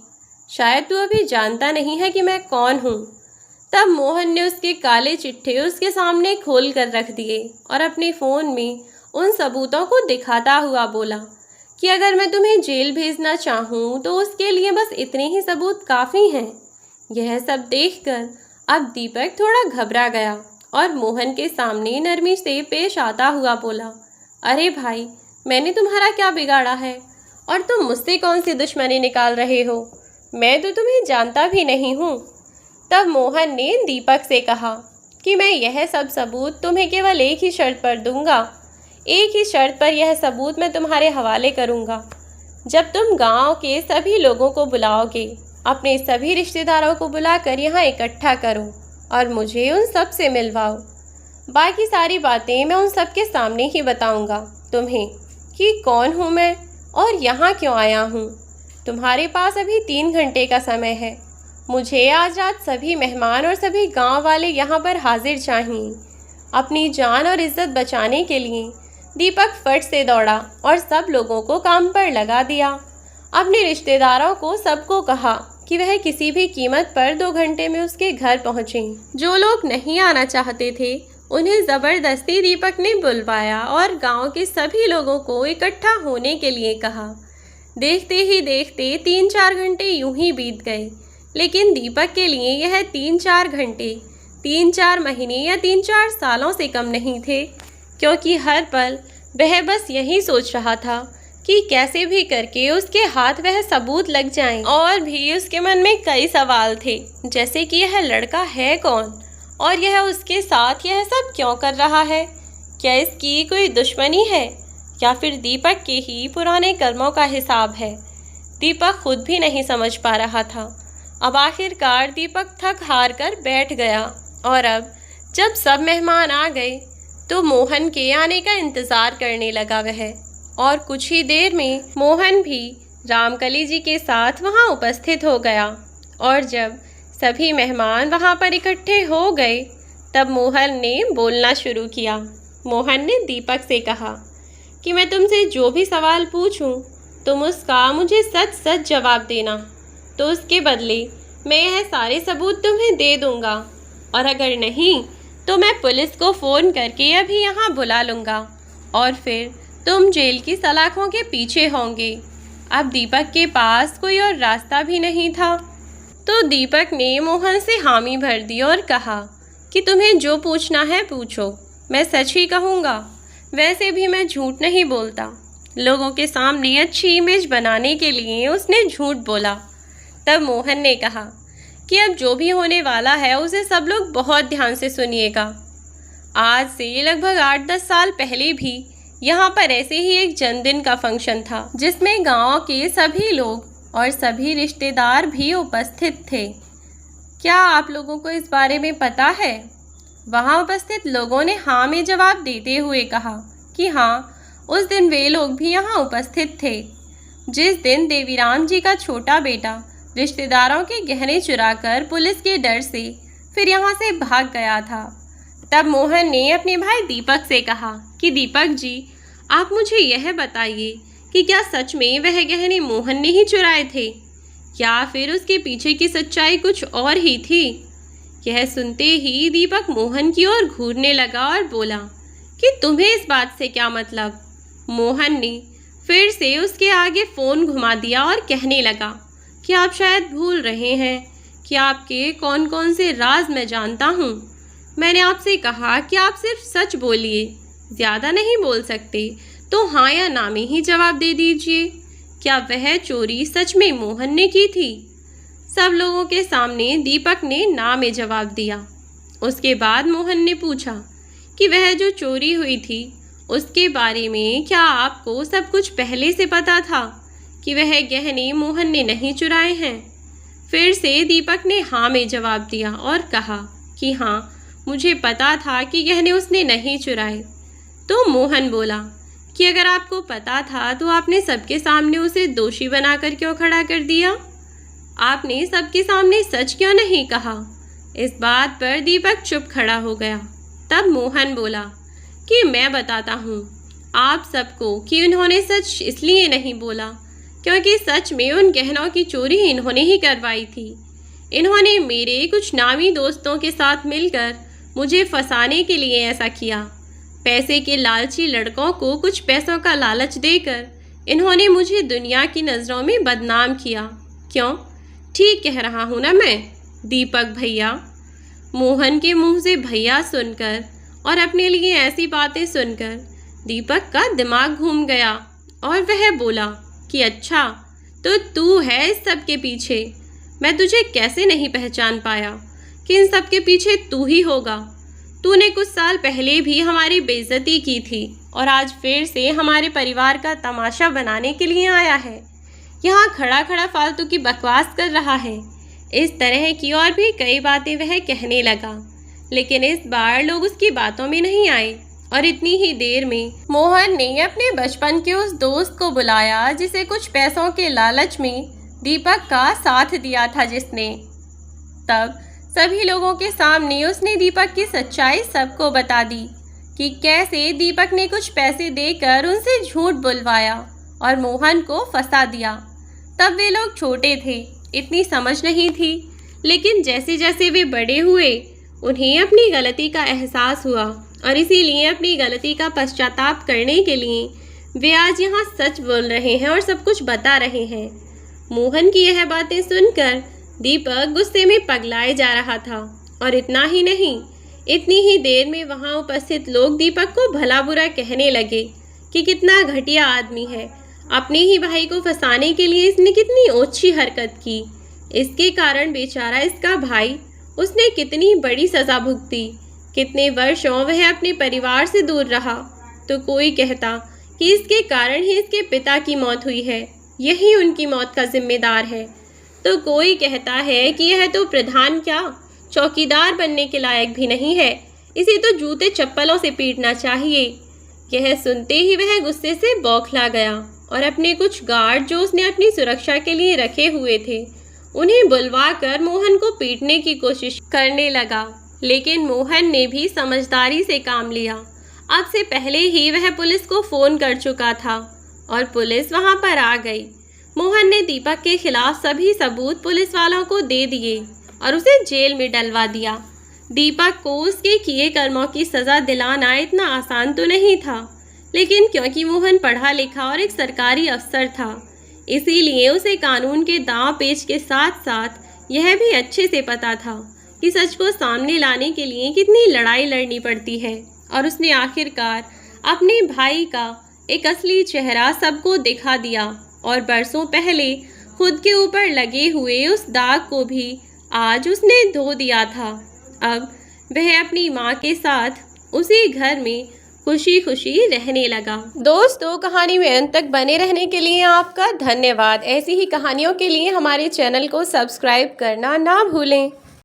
शायद तू अभी जानता नहीं है कि मैं कौन हूँ। तब मोहन ने उसके काले चिट्ठे उसके सामने खोल कर रख दिए और अपने फ़ोन में उन सबूतों को दिखाता हुआ बोला कि अगर मैं तुम्हें जेल भेजना चाहूँ तो उसके लिए बस इतने ही सबूत काफ़ी हैं। यह सब देखकर अब दीपक थोड़ा घबरा गया और मोहन के सामने नरमी से पेश आता हुआ बोला, अरे भाई, मैंने तुम्हारा क्या बिगाड़ा है और तुम मुझसे कौन सी दुश्मनी निकाल रहे हो? मैं तो तुम्हें जानता भी नहीं हूँ। तब मोहन ने दीपक से कहा कि मैं यह सब सबूत तुम्हें केवल एक ही शर्त पर दूंगा। एक ही शर्त पर यह सबूत मैं तुम्हारे हवाले करूँगा। जब तुम गांव के सभी लोगों को बुलाओगे, अपने सभी रिश्तेदारों को बुलाकर यहाँ इकट्ठा करो और मुझे उन सब से मिलवाओ। बाकी सारी बातें मैं उन सब के सामने ही बताऊँगा तुम्हें कि कौन हूँ मैं और यहाँ क्यों आया हूँ। तुम्हारे पास अभी 3 घंटे का समय है। मुझे आज रात सभी मेहमान और सभी गांव वाले यहाँ पर हाजिर चाहिए। अपनी जान और इज्जत बचाने के लिए दीपक फट से दौड़ा और सब लोगों को काम पर लगा दिया। अपने रिश्तेदारों को सबको कहा कि वह किसी भी कीमत पर 2 घंटे में उसके घर पहुँचें। जो लोग नहीं आना चाहते थे उन्हें ज़बरदस्ती दीपक ने बुलवाया और गांव के सभी लोगों को इकट्ठा होने के लिए कहा। देखते ही देखते 3-4 घंटे यूं ही बीत गए, लेकिन दीपक के लिए यह 3-4 घंटे 3-4 महीने या 3-4 सालों से कम नहीं थे, क्योंकि हर पल वह बस यही सोच रहा था कि कैसे भी करके उसके हाथ वह सबूत लग जाएं। और भी उसके मन में कई सवाल थे, जैसे कि यह लड़का है कौन और यह उसके साथ यह सब क्यों कर रहा है? क्या इसकी कोई दुश्मनी है या फिर दीपक के ही पुराने कर्मों का हिसाब है? दीपक खुद भी नहीं समझ पा रहा था। अब आखिरकार दीपक थक हार कर बैठ गया और अब जब सब मेहमान आ गए तो मोहन के आने का इंतज़ार करने लगा वह। और कुछ ही देर में मोहन भी रामकली जी के साथ वहाँ उपस्थित हो गया। और जब सभी मेहमान वहाँ पर इकट्ठे हो गए तब मोहन ने बोलना शुरू किया। मोहन ने दीपक से कहा कि मैं तुमसे जो भी सवाल पूछूं तुम उसका मुझे सच सच जवाब देना, तो उसके बदले मैं यह सारे सबूत तुम्हें दे दूंगा। और अगर नहीं तो मैं पुलिस को फ़ोन करके अभी यहाँ बुला लूँगा और फिर तुम जेल की सलाखों के पीछे होंगे। अब दीपक के पास कोई और रास्ता भी नहीं था, तो दीपक ने मोहन से हामी भर दी और कहा कि तुम्हें जो पूछना है पूछो, मैं सच ही कहूँगा। वैसे भी मैं झूठ नहीं बोलता। लोगों के सामने अच्छी इमेज बनाने के लिए उसने झूठ बोला। तब मोहन ने कहा कि अब जो भी होने वाला है उसे सब लोग बहुत ध्यान से सुनिएगा। आज से लगभग 8-10 साल पहले भी यहाँ पर ऐसे ही एक जन्मदिन का फंक्शन था, जिसमें गांव के सभी लोग और सभी रिश्तेदार भी उपस्थित थे। क्या आप लोगों को इस बारे में पता है? वहाँ उपस्थित लोगों ने हाँ में जवाब देते हुए कहा कि हाँ, उस दिन वे लोग भी यहाँ उपस्थित थे, जिस दिन देवीराम जी का छोटा बेटा रिश्तेदारों के गहने चुराकर पुलिस के डर से फिर यहाँ से भाग गया था। तब मोहन ने अपने भाई दीपक से कहा कि दीपक जी, आप मुझे यह बताइए कि क्या सच में वह गहने मोहन ने ही चुराए थे या फिर उसके पीछे की सच्चाई कुछ और ही थी। यह सुनते ही दीपक मोहन की ओर घूरने लगा और बोला कि तुम्हें इस बात से क्या मतलब। मोहन ने फिर से उसके आगे फ़ोन घुमा दिया और कहने लगा कि आप शायद भूल रहे हैं कि आपके कौन कौन से राज मैं जानता हूँ। मैंने आपसे कहा कि आप सिर्फ सच बोलिए, ज़्यादा नहीं बोल सकते, तो हाँ या ना में ही जवाब दे दीजिए। क्या वह चोरी सच में मोहन ने की थी? सब लोगों के सामने दीपक ने ना में जवाब दिया। उसके बाद मोहन ने पूछा कि वह जो चोरी हुई थी उसके बारे में क्या आपको सब कुछ पहले से पता था कि वह गहने मोहन ने नहीं चुराए हैं? फिर से दीपक ने हाँ में जवाब दिया और कहा कि हाँ, मुझे पता था कि गहने उसने नहीं चुराए। तो मोहन बोला कि अगर आपको पता था तो आपने सबके सामने उसे दोषी बनाकर क्यों खड़ा कर दिया? आपने सबके सामने सच क्यों नहीं कहा? इस बात पर दीपक चुप खड़ा हो गया। तब मोहन बोला कि मैं बताता हूँ आप सबको कि उन्होंने सच इसलिए नहीं बोला क्योंकि सच में उन गहनों की चोरी इन्होंने ही करवाई थी। इन्होंने मेरे कुछ नामी दोस्तों के साथ मिलकर मुझे फंसाने के लिए ऐसा किया। पैसे के लालची लड़कों को कुछ पैसों का लालच देकर इन्होंने मुझे दुनिया की नज़रों में बदनाम किया। क्यों? ठीक कह रहा हूँ ना मैं, दीपक भैया? मोहन के मुंह से भैया सुनकर और अपने लिए ऐसी बातें सुनकर दीपक का दिमाग घूम गया और वह बोला कि अच्छा, तो तू है इस सब के पीछे। मैं तुझे कैसे नहीं पहचान पाया कि इन सब के पीछे तू ही होगा। तूने कुछ साल पहले भी हमारी बेइज्जती की थी और आज फिर से हमारे परिवार का तमाशा बनाने के लिए आया है। यहाँ खड़ा खड़ा फालतू की बकवास कर रहा है। इस तरह की और भी कई बातें वह कहने लगा, लेकिन इस बार लोग उसकी बातों में नहीं आए और इतनी ही देर में मोहन ने अपने बचपन के उस दोस्त को बुलाया जिसे कुछ पैसों के लालच में दीपक का साथ दिया था जिसने। तब सभी लोगों के सामने उसने दीपक की सच्चाई सबको बता दी कि कैसे दीपक ने कुछ पैसे देकर उनसे झूठ बुलवाया और मोहन को फंसा दिया। तब वे लोग छोटे थे, इतनी समझ नहीं थी, लेकिन जैसे जैसे वे बड़े हुए उन्हें अपनी गलती का एहसास हुआ और इसीलिए अपनी गलती का पश्चाताप करने के लिए वे आज यहाँ सच बोल रहे हैं और सब कुछ बता रहे हैं। मोहन की यह बातें सुनकर दीपक गुस्से में पगलाए जा रहा था और इतना ही नहीं, इतनी ही देर में वहाँ उपस्थित लोग दीपक को भला बुरा कहने लगे कि कितना घटिया आदमी है, अपने ही भाई को फंसाने के लिए इसने कितनी ओछी हरकत की। इसके कारण बेचारा इसका भाई, उसने कितनी बड़ी सज़ा भुगती, कितने वर्षों वह अपने परिवार से दूर रहा। तो कोई कहता कि इसके कारण ही इसके पिता की मौत हुई है, यही उनकी मौत का जिम्मेदार है। तो कोई कहता है कि यह तो प्रधान क्या, चौकीदार बनने के लायक भी नहीं है, इसे तो जूते चप्पलों से पीटना चाहिए। यह सुनते ही वह गुस्से से बौखला गया और अपने कुछ गार्ड जो उसने अपनी सुरक्षा के लिए रखे हुए थे उन्हें बुलवा कर मोहन को पीटने की कोशिश करने लगा। लेकिन मोहन ने भी समझदारी से काम लिया। अब से पहले ही वह पुलिस को फ़ोन कर चुका था और पुलिस वहां पर आ गई। मोहन ने दीपक के खिलाफ सभी सबूत पुलिस वालों को दे दिए और उसे जेल में डलवा दिया। दीपक को उसके किए कर्मों की सज़ा दिलाना इतना आसान तो नहीं था, लेकिन क्योंकि मोहन पढ़ा लिखा और एक सरकारी अफसर था, इसीलिए उसे कानून के दांव पेच के साथ साथ यह भी अच्छे से पता था कि सच को सामने लाने के लिए कितनी लड़ाई लड़नी पड़ती है। और उसने आखिरकार अपने भाई का एक असली चेहरा सबको दिखा दिया और बरसों पहले खुद के ऊपर लगे हुए उस दाग को भी आज उसने धो दिया था। अब वह अपनी माँ के साथ उसी घर में खुशी खुशी रहने लगा। दोस्तों, कहानी में अंत तक बने रहने के लिए आपका धन्यवाद। ऐसी ही कहानियों के लिए हमारे चैनल को सब्सक्राइब करना ना भूलें।